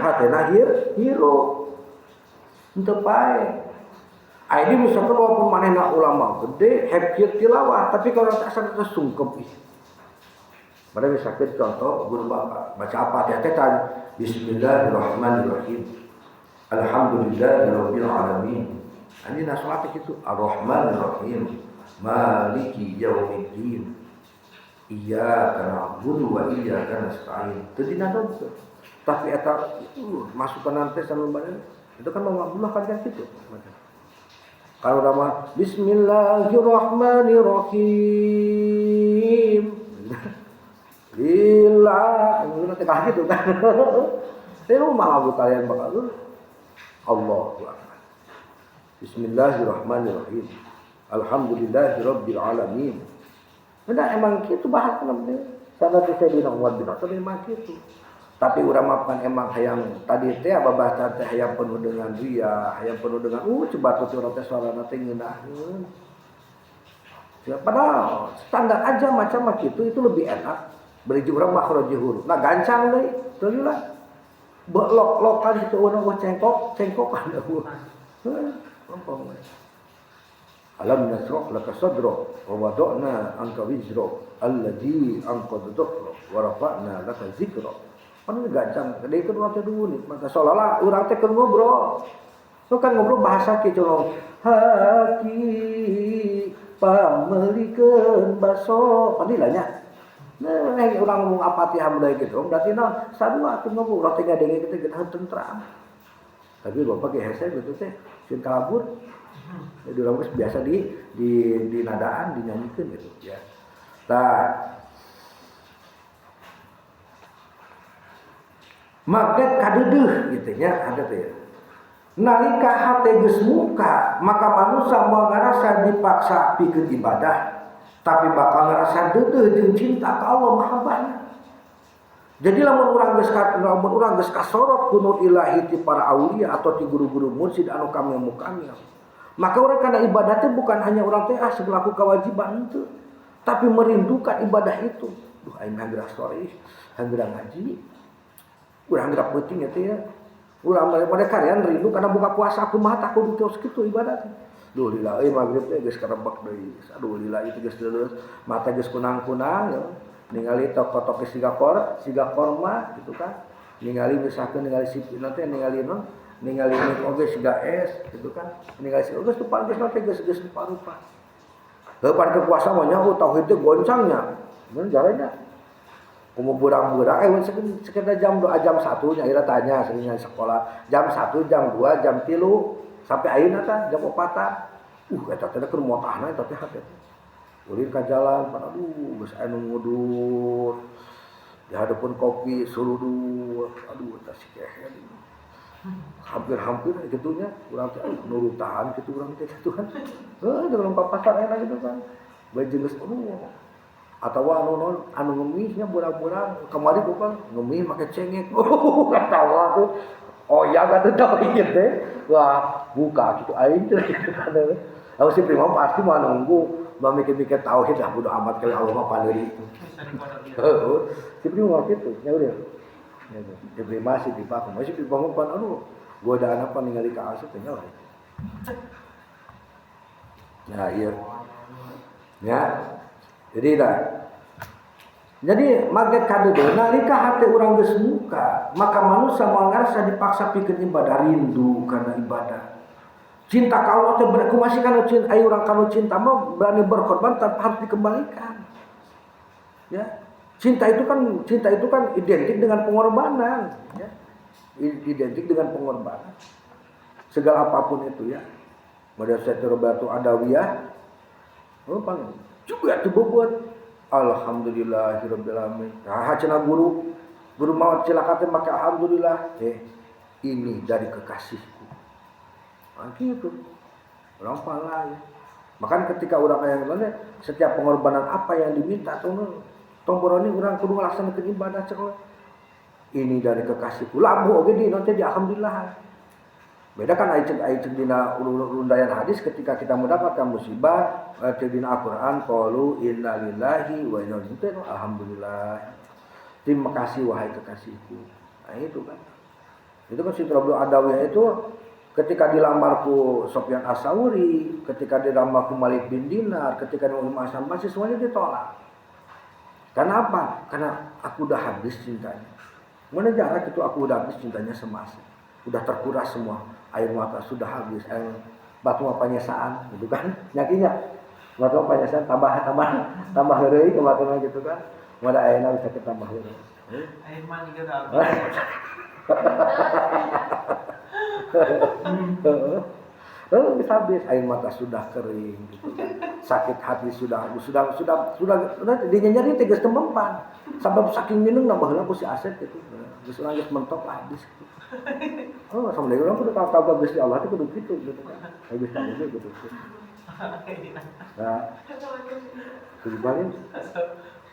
Speaker 2: hatena hirup henteu pae. Ini misalkan walaupun manehna ulama gede hafid tilawah tapi kalau asa teh sungkep pada misalkan contoh guru bapak baca apa teh Bismillahirrahmanirrahim Alhamdulillahirabbil alamin Anjeunna salat kitu Ar-Rahmanir Rahim Maliki Yaumiddin Iyyaka na'budu wa iyyaka nasta'in. Teu dina dosa. Tapi eta masukan nanti sanu badan itu kan Allah kan kitu. Kalau nama Bismillahirrahmanirrahim. Lillah, itu nanti gitu kan. Saya malah kalian bakal Allahu Akbar. Bismillahirrahmanirrahim. Alhamdulillahirabbil alamin. Nah, emang gitu bahasa namanya. Sana teh dina Umar bin Khattab memang gitu. Tapi urang mapan emang hayang tadi teh babasa teh hayang penuh dengan ria, hayang penuh dengan coba tuh urang teh suarana teh ngeunaheun. Padahal standar aja macam gitu itu lebih enak. Beri urang makhrajih huruf. Nah gancang deui, teu lah. Lok-lokan gitu urang cengkok-cengkokan eueuh. Gampang we. Alam nasrah laka sadrak wa wada'na anka wizrak alladzi anqadha dhahrak wa rafa'na laka dzikrak. Kan gancang, deui kedua teh dulu nih, maka seolah-olah urang teh keur ngobrol. So kan ngobrol bahasa kieu cenah. Haki pamelikeun baso, padilanya. Nah, urang ngomong Al-Fatihah mulai gitu, berarti naon? Sadua teh ngobrol, urang teh ngadenge teh geus tentram. Tapi bapak ge hese gitu teh, sieun kalabur. Jadi urang geus biasa di nadaan dinyanyikan gitu ya. Tah. Maget kadeudeung gitu nya ada teh. Nalika hate geus muka, maka manusia moal ngarasa dipaksa pikeun ibadah, tapi bakal ngarasa deudeuh jeung cinta ka Allah mahabbahna. Jadi lamun urang geus kasorot ku nur ilahi ti para aulia atau ti guru-guru mursyid anu kamil-kamil. Maka orang kana ibadah teh bukan hanya orang teh segelaku kewajiban henteu, tapi merindukan ibadah itu. Duh aing hageura story, hageura ngaji. Urang gerak penting eta ya. Urang pada karyan rindu karena buka puasa kumaha takut terus kitu ibadah. Duh lila magrib teh geus karebek deui. Aduh lila itu geus leuleus, mata geus kunang-kunang ya. Ningali tok-tok siga korma gitu kan. Ningali misalkan ningali sipina teh ningali mik oge siga es gitu kan. Ningali si oge tupan geus teh geus rupa-rupa. Heuh pan puasa mah nya tauhid teh goncangnya. Mun jarenya kumu burang-burang sekedar jam 1 nya ira tanya sering sekolah jam 1 jam 2 jam 3 sampai ayeuna tah jam 4 eta teh keur motahna tapi hate ulin ka jalan aduh geus anu ngudur di hadapan kopi suruduh aduh eta sikehe hampir gitunya urang teh nurutan kitu urang teh kitu kan dengan pasar enak gitu kan bae geus atau anu ngemisnya burang-burang kemarin bukan ngemis pakai cengek tahu aku oh ya gak tahu inget deh wah buka gitu aing gitu kan aku sih prima pasti mau nunggu mau mikir-mikir tauhid lah bodo amat kalau Allah mah pandiri si prima gitu ya udah ya prima sih prima aku masih prima pan aduh godaan apa ningali ka asup teh nya nah iya ya jadi maget kadeudeung nalika hate urang geus muka maka manusia moal ngarasa dipaksa pikeun ibadah rindu kana ibadah cinta ka Allah teh kumaha kana cinta aya urang kanu cinta mah berani berkorban tanpa harus dikembalikan ya cinta itu kan identik dengan pengorbanan ya identik dengan pengorbanan segala apapun itu ya model seterbatu adawiyah juga tuh bobot alhamdulillahirabbil alamin. Nah, cenah guru maot cilaka teh make alhamdulillah. Ini dari kekasihku. Nah, gitu. Urang pala ya. Maka ketika urang aya ngene, setiap pengorbanan apa yang diminta tong boroni urang kudu ngalaksanakeun ibadah cek. Ini dari kekasihku. Labu oge di nanti di alhamdulillah. Beda kan ayat dina undayan hadis ketika kita mendapatkan musibah dina Al-Qur'an qalu innalillahi wa inna ilaihi raji'un alhamdulillah. Terima kasih wahai kekasihku. Nah itu kan. Itu kan Siti Rabi'ah Adawiyah itu ketika dilamar ku Sufyan As-Tsauri, ketika dilamar ku Malik bin Dinar, ketika dilamar Hasan Basri semuanya ditolak. Karena apa? Karena aku udah habis cintanya. Mana jarak itu aku udah habis cintanya sama Asy. Udah terkuras semua. Air mata sudah habis, batu mah panyesaan gitu kan. Nyakinya batu mah panyesaan tambah heureuy ke batu mah gitu kan. Moda ayeuna bisa ditambah heureuy.
Speaker 3: Air mah juga
Speaker 2: Bisa habis air mata sudah kering gitu kan. Sakit hati sudah dinyeri tegas temempan. Sabab saking minum nambah heula ku si Asep gitu. Geus urang geus mentok habis gitu. Oh, sama deui urang kudu tahu Gusti Allah teh kudu kitu gitu kan. Habis tadi gitu. Nah, kudu balik.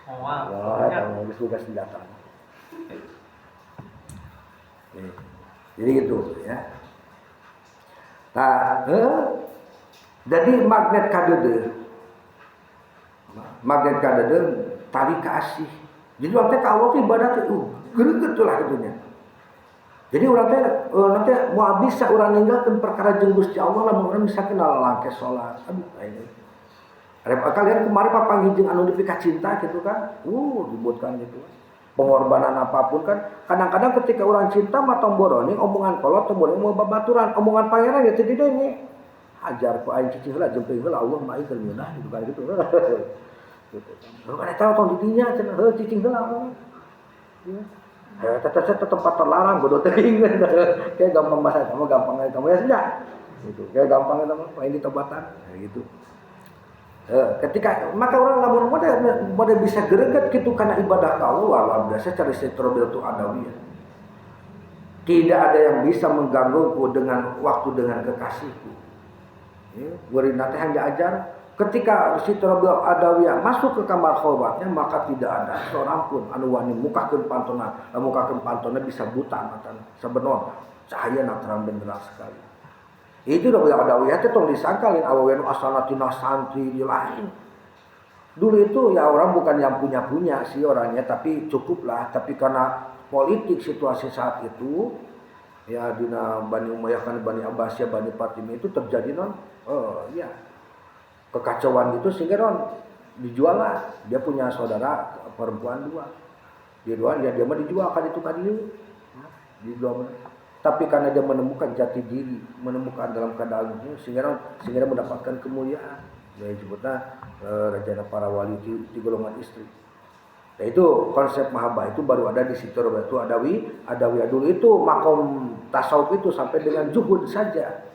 Speaker 2: Wah, kamu geus boga senjata. Jadi gitu ya. Nah, jadi magnet kadede tali kasih. Jadi orang teh ka Allah teh ibadah teh geureut lah gitunya. Jadi orang teh nanti mau bisa orang ninggalkeun perkara jeung Gusti Allah lamun urang bisa kenal langke salat. Aduh ini. Kalian kemarin papanggih jeung anu dipika cinta gitu kan. Dibuatkan gitu. Pengorbanan apapun kan kadang-kadang ketika orang cinta mah tomboroni omongan kolot tomboroni mau babaturan omongan pangeran ya teu didenge hajar ku aing cicing heula jemping heula Allah mah ieu keur ngeunah gitu kan gitu gitu kan tahu tong didinya cenah heuh cicing heula ya tetep tempat terlarang bodoh teuing kayak gampang bahasa kamu gampang aja kamu ya sudah gitu kayak gampang eta mah main di tobatan gitu. Ketika maka orang lamun mode bisa greget gitu karena ibadah ka Allah luar biasa cari sitrobilatu adawiyah. Tidak ada yang bisa menggangguku dengan waktu dengan kekasihku. Ya, gurina teh hanya ajar ketika sitrobil adawiyah masuk ke kamar khalwatnya maka tidak ada seorang pun anu wani mukakeun pantona bisa buta matana sabenon cahaya terang benderang sekali. Itu udah adawiyah teh tong disangkalin awewe nu asalna tina santri di lain. Dulu itu ya orang bukan yang punya sih orangnya tapi cukuplah tapi karena politik situasi saat itu ya dina Bani Umayyah kan Bani Abbasiyah Bani Fatimiyah itu terjadi ya kekacauan gitu sehingga dijual lah dia punya saudara perempuan dua dia mah dijual kan itu tadi dijual. Tapi karena dia menemukan jati diri, menemukan dalam keadaan itu sehingga mendapatkan kemuliaan. Ya disebutnya rajana para wali di golongan istri. Nah itu konsep mahabbah itu baru ada di Sitrobilatu Adawiyah dulu itu makom tasawuf itu sampai dengan zuhud saja.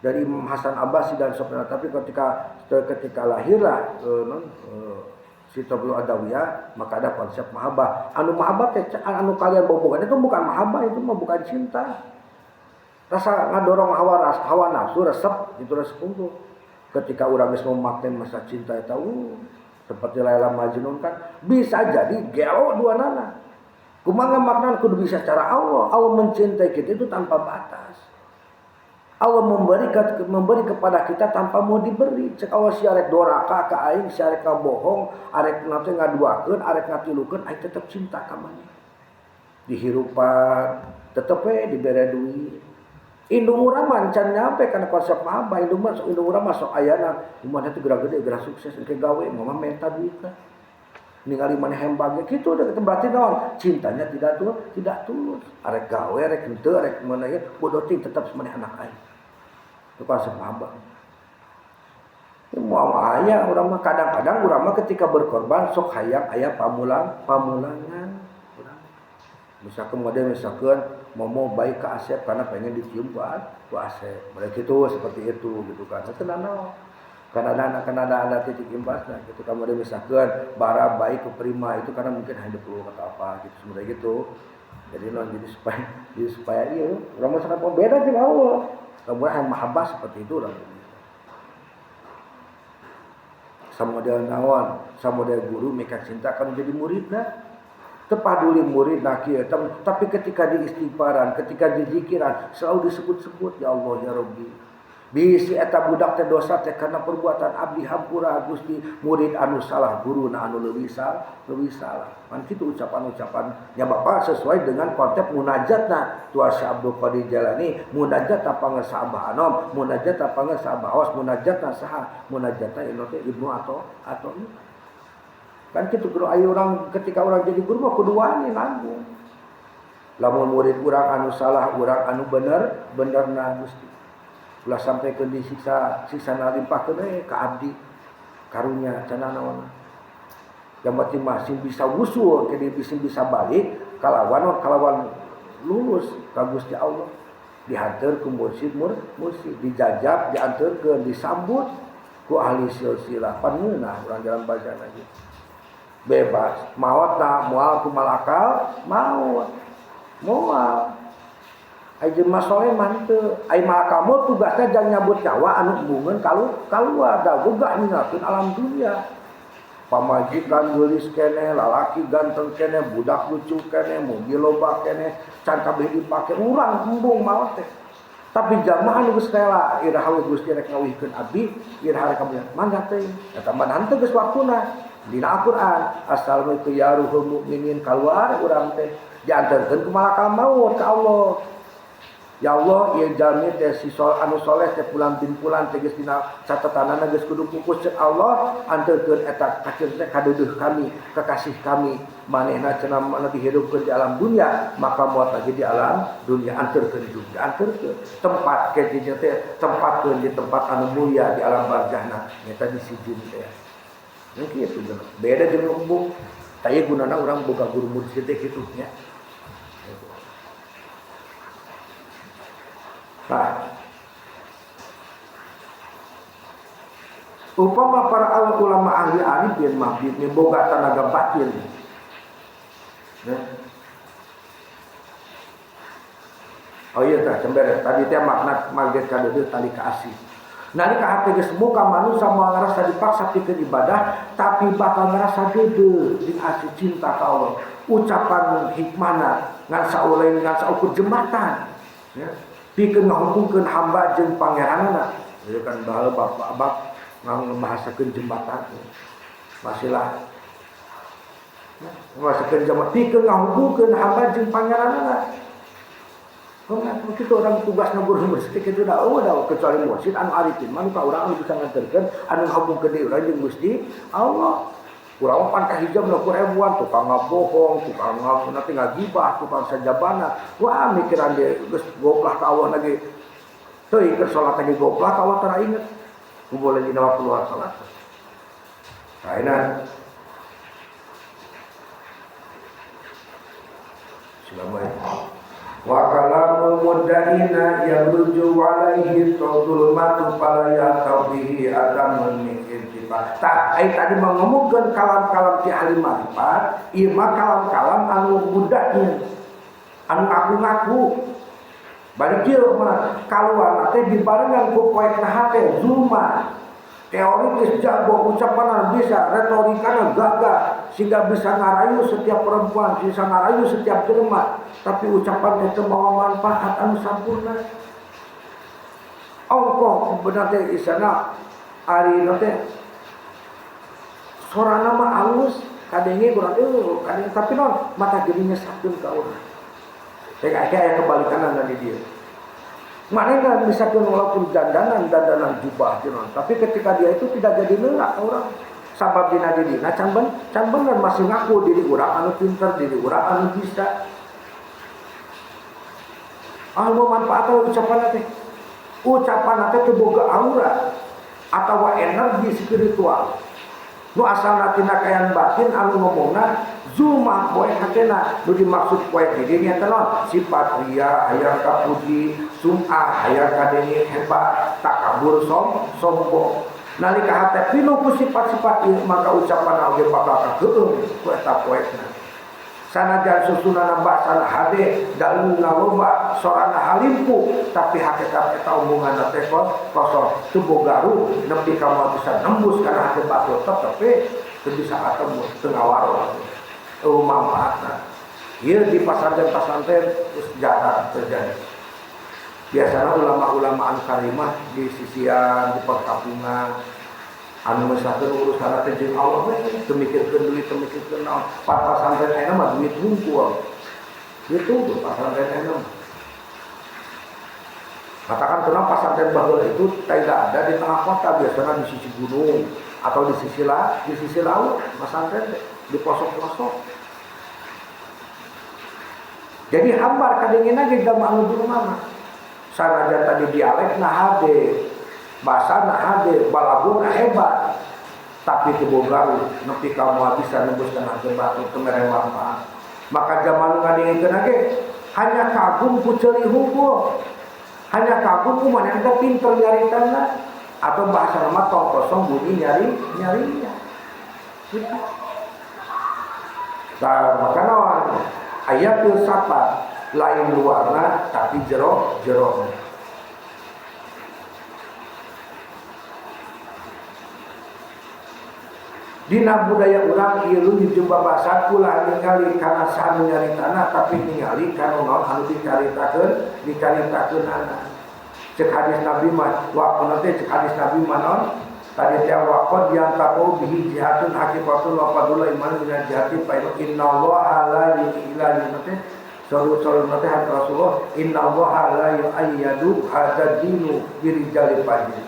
Speaker 2: Dari Imam Hasan Abbasi dan Sofyan tapi ketika lahirlah Sitrobilatu Adawiyah maka ada konsep mahabbah. Anu mahabbah teh anu kalian bobogan itu bukan mahabbah itu mah bukan cinta. Rasa ngadorong hawa nafsu resep itu resep unggul. Ketika urang geus memakna masa cinta eta seperti Laila Majnun kan bisa jadi gelo duanana. Kumaha makna kudu bisa cara Allah. Allah mencintai kita itu tanpa batas. Allah memberi kepada kita tanpa mau diberi. Cek Allah si arek doraka ka aing, si arek bohong, arek nanti ngaduakeun, arek ngatilukeun, aing tetep cinta ka maneh. Dihirupan, tetep dibere duit. Indung urang mah can nyampe kana konsep mahabbah, indung urang mah sok ayana, umana teh geura gede, geura sukses, engke gawe, mama menta duit teh. Ningali maneh hembage kitu da berarti naon? Cintanya tidak tulus. Arek gawe, arek henteu, arek mana ya, bodoh ting tetep maneh anak aing. Itu konsep mahabbah. Moal aya urang mah kadang-kadang urang mah ketika berkorban sok hayang aya pamulangan. Misalkan mau baik ke Asep karena pengen dicium ku Asep. Mereka itu seperti itu gitu kan. Itu naon? Karena ada titik imbasnya gitu. Kamu ada misalkan bara baik ke prima itu karena mungkin hidup lu atau apa gitu sebenarnya gitu. Jadi supaya dia orang masyarakat beda dengan Allah. Kamu yang mahabbah seperti itu orang. Sama dia nawan, sama dia guru mereka cinta kan jadi muridnya. Tepaduli murid nakieu tapi ketika di istighfaran, ketika di zikiran selalu disebut-sebut ya Allah ya Rabbi. Bisi eta budak teh dosa teh karena perbuatan abdi hampura Gusti murid anu salah guru na anu leuwih salah. Kan kitu ucapan-ucapan ya Bapak sesuai dengan konsep munajatna tua Syekh Abdul Qadir Jalani munajat apa ngesabah anom munajat apa ngesabah awas munajatna saha munajatna Ibnu atau kan kitu kudu aya urang ketika urang jadi guru mah kudu wani nanggung. Lamun murid urang anu salah urang anu bener na Gusti. ulah sampai ke disiksa nalimpahkeun ka abdi karunya cenah naon. Yang masing-masing bisa wusul, jadi bisa balik kalawan lulus ka Gusti Allah. Dihantar ke mursyid dijajab, diantarkeun, disambut ku ahli silsilah paneunah urang dalam bacaan lagi. Bebas, maot na moal ku malakal, moal. Ai jelema soleh manteu, ai malakal mau tugasna jang nyabut nyawa anu embungeun kaluar da boga ninggalkeun alam dunia. Pamajikan geulis keneh, lalaki ganteng keneh, budak lucu keneh, mobil loba keneh, can kabeh dipake urang embung maot teh. Tapi jamaah nu geus rela iraha Gusti rek ngawihkeun abdi, iraha rek kamu mangga teh. Eta mah teu geus waktuna. Dina Al-Qur'an, assalamualaikum ya ruhul mukminin kaluar urang teh diantarkeun ku malakal maut ka Allah. Ya Allah, ieu jalmi teh si anu soleh teh pulang bin pulang teh geus dina catatanana geus kudu pupus cek Allah, anterkeun eta kaceun teh kadeudeuk kami, kekasih kami, manehna cenah mana dihidupkeun di alam dunia, maka moal lagi di alam dunia anterkeun juga, anterkeun. Tempat ketinya teh tempatkeun di tempat anu mulia di alam barzahna, eta di sijin teh. Mungkin itu beda jeung embung. Taya gunana urang boga guru mursyid teh kitu nya. Nah, upama para ulama ahli arifin mabit boga tenaga batin. Nah. Oh iya tah cember tadi teh makna maget kadeudeuk tali kasih. Nalika hate geus muka manusia moal ngarasa dipaksa pikeun ibadah tapi bakal ngarasa deudeu jeung asih cinta ka Allah. Ucapan hikmana ngan sauleng ngan saukur jembatan. Ya. Pikeun ngahukumkeun hamba jeung pangeranna. Ieu kan baheula bapak ngambahasakeun jembatan. Masilah. Ngambahasakeun jembatan pikeun ngahukumkeun hamba jeung pangeranna. Kita orang tugas guru mursyid kitu da kecuali mursyid anu arifin manu ka urang anu bisa nganterkeun anu ngahubungkeun deui urang jeung Gusti Allah. Urang pan ka hijab na kurebuan tukang ngabohong, tukang nanti ngagibah, tukang sajabana. Wah mikiran dia geus goblok ka Allah lagi. Teuing keur salat lagi goblok ka Allah tara inget. Ku boleh dina waktu luar salat. Kaina Assalamualaikum. Wa kalamul mudda'ina yabruju alaihi zulmatu fala yaqbihi adamun min intiba. Tak tadi mengomongkeun kalam-kalam ti ahli marifat, ieu mah kalam-kalam anu mudda'in. Anu ngaku-ngaku. Bari kieu mah kaluar teh dibarengan ku poekna hate zulma. Teoritis jago, ucapan bisa, retorikana gagah sehingga bisa ngarayu setiap perempuan, bisa ngarayu setiap jelema, tapi ucapan itu bawa manfaat anu sampurna. Ongkoh benar teh isana ari teh sorana mah alus, kadenge kurang kadenge tapi non mata geuning sakeun ka urang. Kayak aya kebalikan dari dia. Mana kan bisa walaupun dandanan jubah jenon, tapi ketika dia itu tidak jadi lerak orang sabab dina diri. Nah can bener masih ngaku diri urang anu pinter, diri urang anu bisa. Anu manfaat ucapan teh. Ucapan teh teu boga aura atawa energi spiritual. Nu asalna tina kayan batin anu ngomongna zuma poe hatena nu dimaksud poe dirinya tenon sifat ria aya kapuji sum'ah aya kadenge hebat takabur sombong nalika hate pinuh ku sifat-sifat ieu maka ucapan oge bakal kageung ku eta poena sanajan susunana basana hade daluna loba sorana halimpu tapi hakikat eta omonganna teh kosong teu bogaru nepi ka moal bisa nembus kana hate batul tetapi teu bisa ketemu teu ngawaro manfaatna. Ieu di pasantren jarang terjadi. Biasanya ulama-ulama anu karimah di sisian, di perkampungan anu misalkan urusan teh jeung Allah we teu mikirkeun duit, teu mikirkeun naon. Pasantren ena mah duit hungkul. Itu pasantren ena. Katakan kenapa pasantren baheula itu tidak ada di tengah kota, biasanya di sisi gunung atau di sisi laut, pasantren di pelosok-pelosok. Jadi hambar kadengena ge jamaah anu mama. sanajan tadi dialek nah hade, bahasa nah hade, balagu nah hebat, tapi kebogaru nepi kamu bisa nembus tanah jembatan itu mereng manfaat. Maka zaman ngadengikeun age hanya kagum ku ceuli hungkul, hanya kagum ku maneh teh pinter nyaritana, atau bahasa nama tong kosong bunyi nyarinya. Gitu. Nah, maka naon aya filsafat lain luarna tapi jero. Dina budaya urang ieu lu dijumpa bahasa ulah ningali kana sanu nyaritana tapi ningali kana naon anu dicaritakeun anak. Cek hadis Nabi mah wa teh cek hadis Nabi mah naon tadi teh waqad yang taqu bihi jihatun haqiqatun wa fadul iman min jihati fa innallaha la yu'ila teh soru teh hadis Rasulullah innallaha la yu'ayyadu hadzal dinu birijali fajr.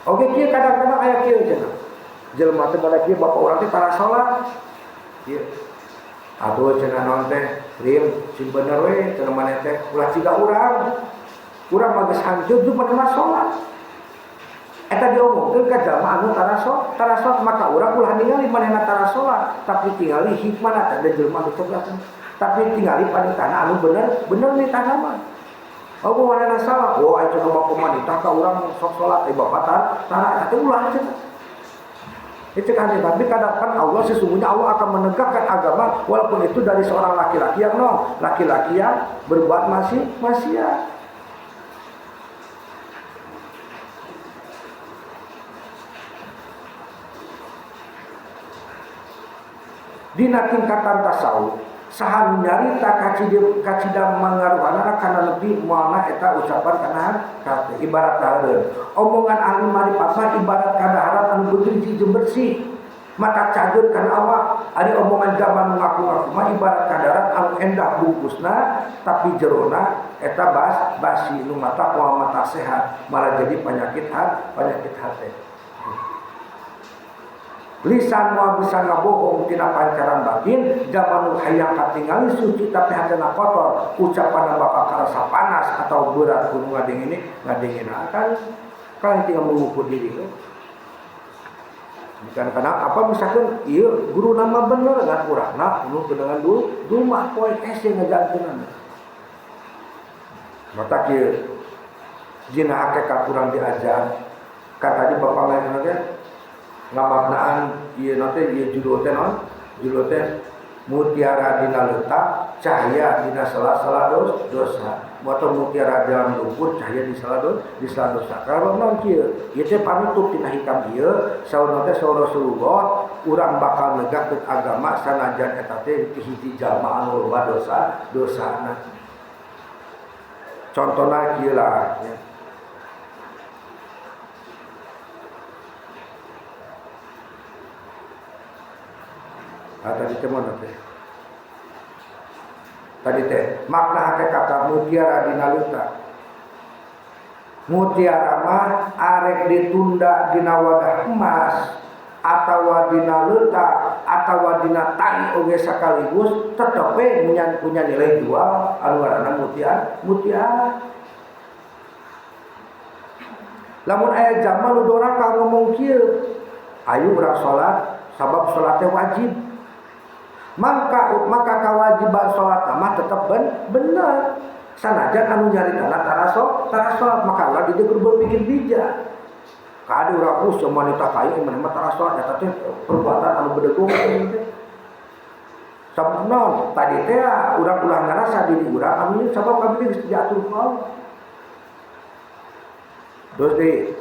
Speaker 2: Oke kieu kadang-kadang aya kieu cenah. Jelema teh bala kieu bapak urang teh tara salat. Kieu. Aduh cenah naon teh lim si bener we cenah maneh teh ulah ciga urang. Urang mah geus hancur ju pada salat. Eta diomongkeun ka jalma anu tara salat maka urang ulah ningali manehna tara salat tapi tingali hikmahna teh jelema anu cerdas. Tapi tingali panitana anu bener ni tanama. Oh manehna salah. Oh aya cenah bapak manitah ka urang sok salat bapak tara eta ulah cenah. Itu kan tapi kadang-kadang Allah sesungguhnya Allah akan menegakkan agama walaupun itu dari seorang laki-laki yang berbuat maksiat. Dina tingkatan tasawuf saha nyarita kacida mangaruhanana kana lebih moalna eta ucapan kana kate ibarat hareun omongan ahli marifat mah ibarat kadaharan anu beugeuj jeung bersih maka cager kana awak ari omongan zaman ngaku-ngaku mah ibarat kadaharan anu endah bungkusna tapi jerona eta basi nu mata moal mata sehat malah jadi penyakit hati. Lisan mau bisa ngabohong tina pancaran batin zaman hayang katingali suci tapi hatena kotor ucapan bakal karasa panas atau berat kudu ngadengin akan kalian tinggal mengukur diri bukan karena apa misalkan iya guru nama bener kan kurang nah nu dengan dulu mah poin ese ngajantenan mata kieu jina hakikat kurang diajar kan tadi bapak lain aja ngamaknaan ieu nanti ieu judul teh mutiara dina letak cahaya dina salah dosa motor mutiara dalam lumpur cahaya di salah dosa kalau naon kieu ieu teh panutup tina hikam ieu saurna teh saur Rasulullah urang bakal negakeun agama sanajan eta teh hiji jalma anu loba dosana contona kieu lah ya. Tadi mana teh? Tadi teh makna hakikat mutiara dina leutak. Mutiara mah arek ditunda dina wadah emas atawa dina leutak atawa dina tai oge sakaligus tetep we punya nilai jual anu ngaranna mutiara. Lamun aya zaman nu doraka ngomong kieu, ayo urang salat sabab salat teh wajib. Maka kewajiban sholat mah tetap benar sanajan anu nyaritana tara sholat maka Allah dia berpikir bijak ka ada urang us wanita kaya yang mah tara sholat eta teh perbuatan anu bedegung teh sabab naon tadi teh urang ulah ngarasa diri urang anu sabab kabeh geus diatur ku Allah terus deui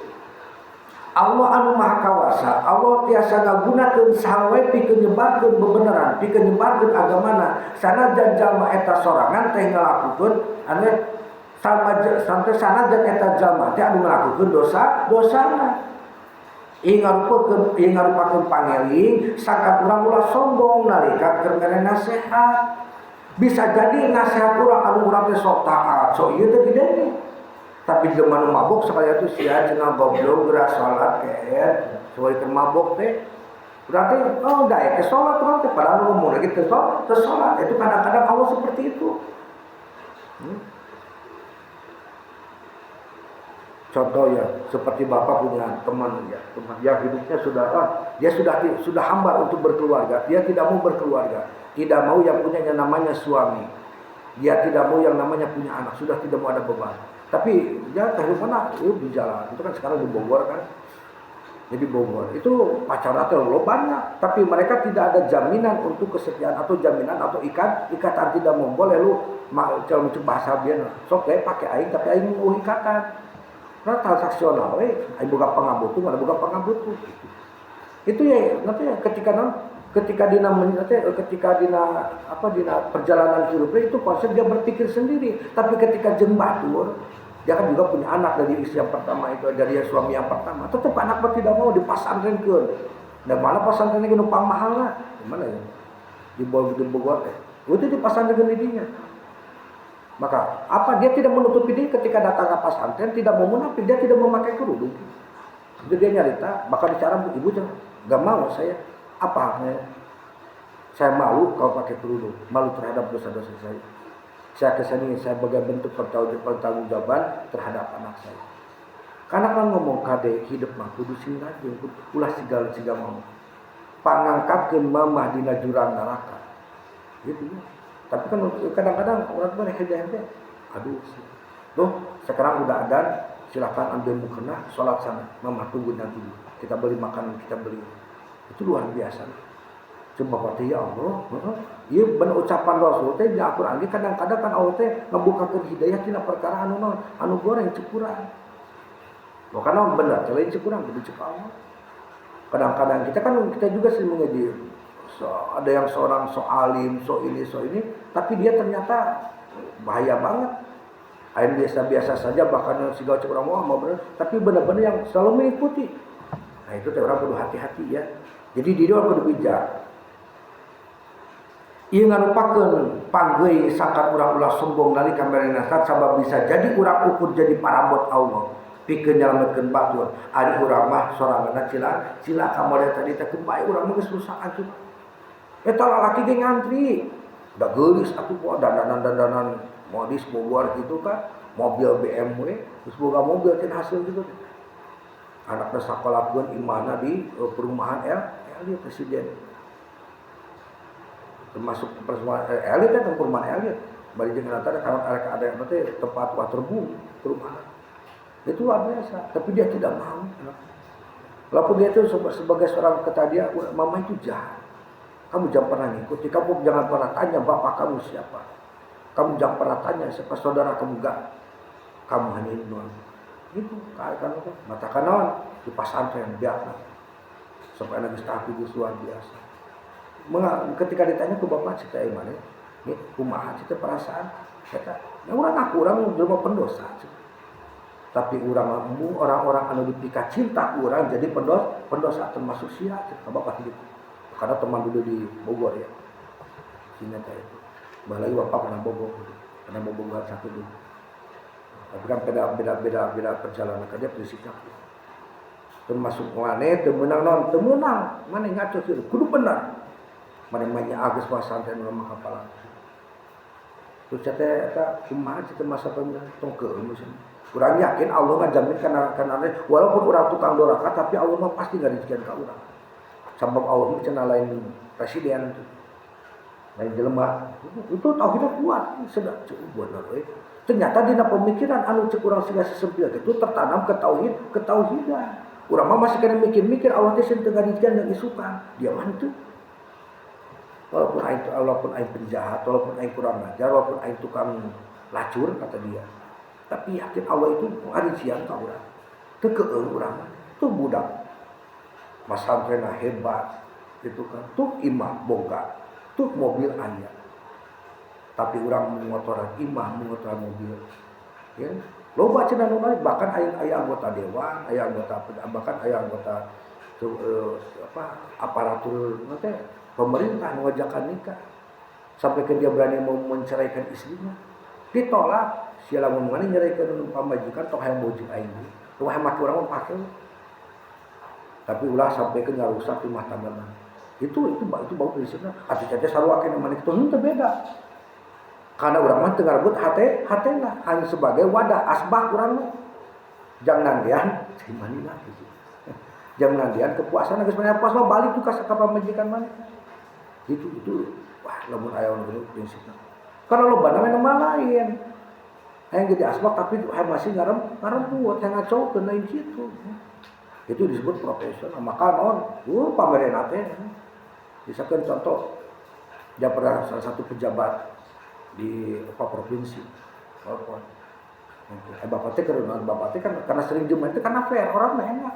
Speaker 2: Allah anu maha kawasa Allah tiasa ngagunakeun sawe pikeun nyebarkeun bebeneran pikeun nyebarkeun agamana sanajan jalma eta sorangan teh ngalakukeun anu sampai sanajan eta jalma teh anu ngalakukeun dosana ieu ngarupakeun pangeling sangka urang ulah sombong nalika keur mere nasehat bisa jadi nasehat urang anu urang teh sok taat sok ieu teh gede tapi zaman mabok sekali itu sia cenah goblok geura salat keet soal keur mabok teh berarti daek ke salat urang teh padahal ngomong lagi teh salat itu kadang-kadang Allah seperti itu Contoh ya, seperti bapak punya teman ya, teman yang hidupnya dia sudah hambar untuk berkeluarga, dia tidak mau berkeluarga, tidak mau yang punya yang namanya suami, dia tidak mau yang namanya punya anak, sudah tidak mau ada beban. Tapi ya kehidupan di jalan, itu kan sekarang di Bogor kan, jadi Bogor itu pacaran terlalu banyak, tapi mereka tidak ada jaminan untuk kesetiaan atau jaminan atau ikatan tidak mau boleh lu kalau macam bahasa dia, sok pakai aing tapi aing mau ikatan. Karena transaksional, aing boga pangabutu, mana boga pangabutu. Itu ya nanti ya ketika dina perjalanan hidupnya itu konsep dia berpikir sendiri. Tapi ketika jeung batur, dia kan juga punya anak dari istri yang pertama itu, dari suami yang pertama. Tetap anak tidak mau dipasantrenkeun. Dan mana pasantrennya numpang mahal lah. Di mana ya? Di Bogor teh. Itu dipasantrenkeun didinya. Maka apa dia tidak menutupi diri ketika datang ke pesantren, tidak mau munafik, dia tidak memakai kerudung. Jadi dia nyarita, bakal bicara ibu jangan, gak mau saya. Apa haknya? Saya malu kalau pakai kerudung, malu terhadap dosa-dosa saya. Saya kesini saya sebagai bentuk pertanggungjawaban terhadap anak saya. Karena kan ngomong kade hidup mah kudu sing rajin, ulah sigala mau. Pangangkatkeun mamah dina jurang neraka. Gitu ya. Tapi kan kadang-kadang orang tua hede-hede, aduh, tuh sekarang udah adzan, silakan ambil mukena, sholat sana, mama tunggu nanti, kita beli makanan, kita beli, itu luar biasa. Coba kata ya Allah, iya benar ucapan Rasul teh di Al-Qur'an kadang-kadang kan Allah teh ngebukakeun hidayah tina perkara anu goreng cukuran. Loh karena benar, lain cukuran kudu cek Allah. Kadang-kadang kita juga sering mengaji. Ada yang seorang alim, ini, tapi dia ternyata bahaya banget. Ain biasa-biasa saja, bahkan segala orang mau benar, tapi benar-benar yang selalu mengikuti. Nah itu orang perlu hati-hati ya. Jadi di luar kudu bijak. Ieu ngarupakeun panggeuy sangkat urang ulah sombong nalika merenasat sabab bisa jadi urang ukur jadi parabot Allah. Pikeun nyalametkeun batur. Ari urang mah soranganna cila kamode tadi teh kebae urang mah geus rusak atuh. Eta lalaki ge ngantri. Da geulis atuh poe dandanan modis Bogor gitu kan, mobil BMW, terus boga mobil teh hasil gitu. Anakna sakolahkeun imahna di perumahan elit presiden. Termasuk perumahan elit teh perumahan elit. Bari jeung rata ada yang teh tempat waterboom perumahan. Itu luar biasa, tapi dia tidak mau. Walaupun dia itu sebagai seorang ketadia, mama itu jahat. Kamu jangan pernah ngikuti, kamu jangan pernah tanya bapak kamu siapa. Kamu jangan pernah tanya siapa saudara kamu enggak. Kamu hanya ini doang. Itu kayak kan itu mata kanan di pesantren biasa. Sampai anak istri itu luar biasa. Ketika ditanya ke bapak cerita gimana? Nih, kumaha cerita perasaan? Kata, ya orang jelema pendosa. Tapi orang-orang anu dipika cinta orang jadi pendosa termasuk sia cerita bapak hidup. Karena teman dulu di Bogor ya, sini kayak itu. Balai bapak pernah Bogor satu dulu. Tapi kan beda perjalanan kerja prinsipnya. Termasuk mana temenang, mana ngaco sih, kudu benar. Mana mainnya Agus Pasantren nama kapalan. Terus eta kumaha cerita masa tongkeun musim. Kurang yakin Allah ngajamin karena walaupun orang tukang doraka tapi Allah mah pasti enggak dijikan ka urang. Sebab Allah cenah lain presiden itu. Lain jelema. Itu tauhidnya kuat, sedap cukup bener we. Ternyata dina pemikiran anu cek urang siga sesempil itu tertanam ketauhidan. Urang mah masih kena mikir-mikir Allah teh sing teu ngadijian jeung isukan. Dia mah itu. Walaupun aing penjahat, walaupun aing kurang ajar, walaupun aing tukang lacur kata dia. Tapi yakin Allah itu ngadijian ka urang. Teu keung urang mah. Itu budak. Masantrenna hebat gitu kan, tuh imah boga, tuh mobil aya. Tapi orang mengotoran imah, mengotoran mobil. Ya, loba cenah nu bahkan aya anggota dewan, aya anggota bahkan aya anggota aparatur nanti pemerintah mengajakkan nikah. Sampai ke dia berani mau menceraikan istrinya. Ditolak, sia lamun mangani nyeraikan pamajikan tok hayang bojik aing. Tuh hayang make urang mah pake. Tapi ulah sampai ke ngarusak rumah tangga mana. Itu bau prinsipnya. Atuh caca sarua kena mana itu beda. Karena urang mah teu ngarebut hatena hanya sebagai wadah asbah urang mah. jam nandian gimana lah gitu. Jam nandian kepuasan geus mana puas mah balik tuh ka pamajikan mana. Itu wah lamun aya nu prinsipna. Karena lo bana mah lain. Hayang jadi asbak tapi masih ngaram buat yang ngacokeun lain kitu. Itu disebut profesional. Maka naon? Pamerintah teh. Misalkan contoh dia pernah salah satu pejabat di provinsi. Bapak teh kan karena sering jemaah itu karena fair orang enak.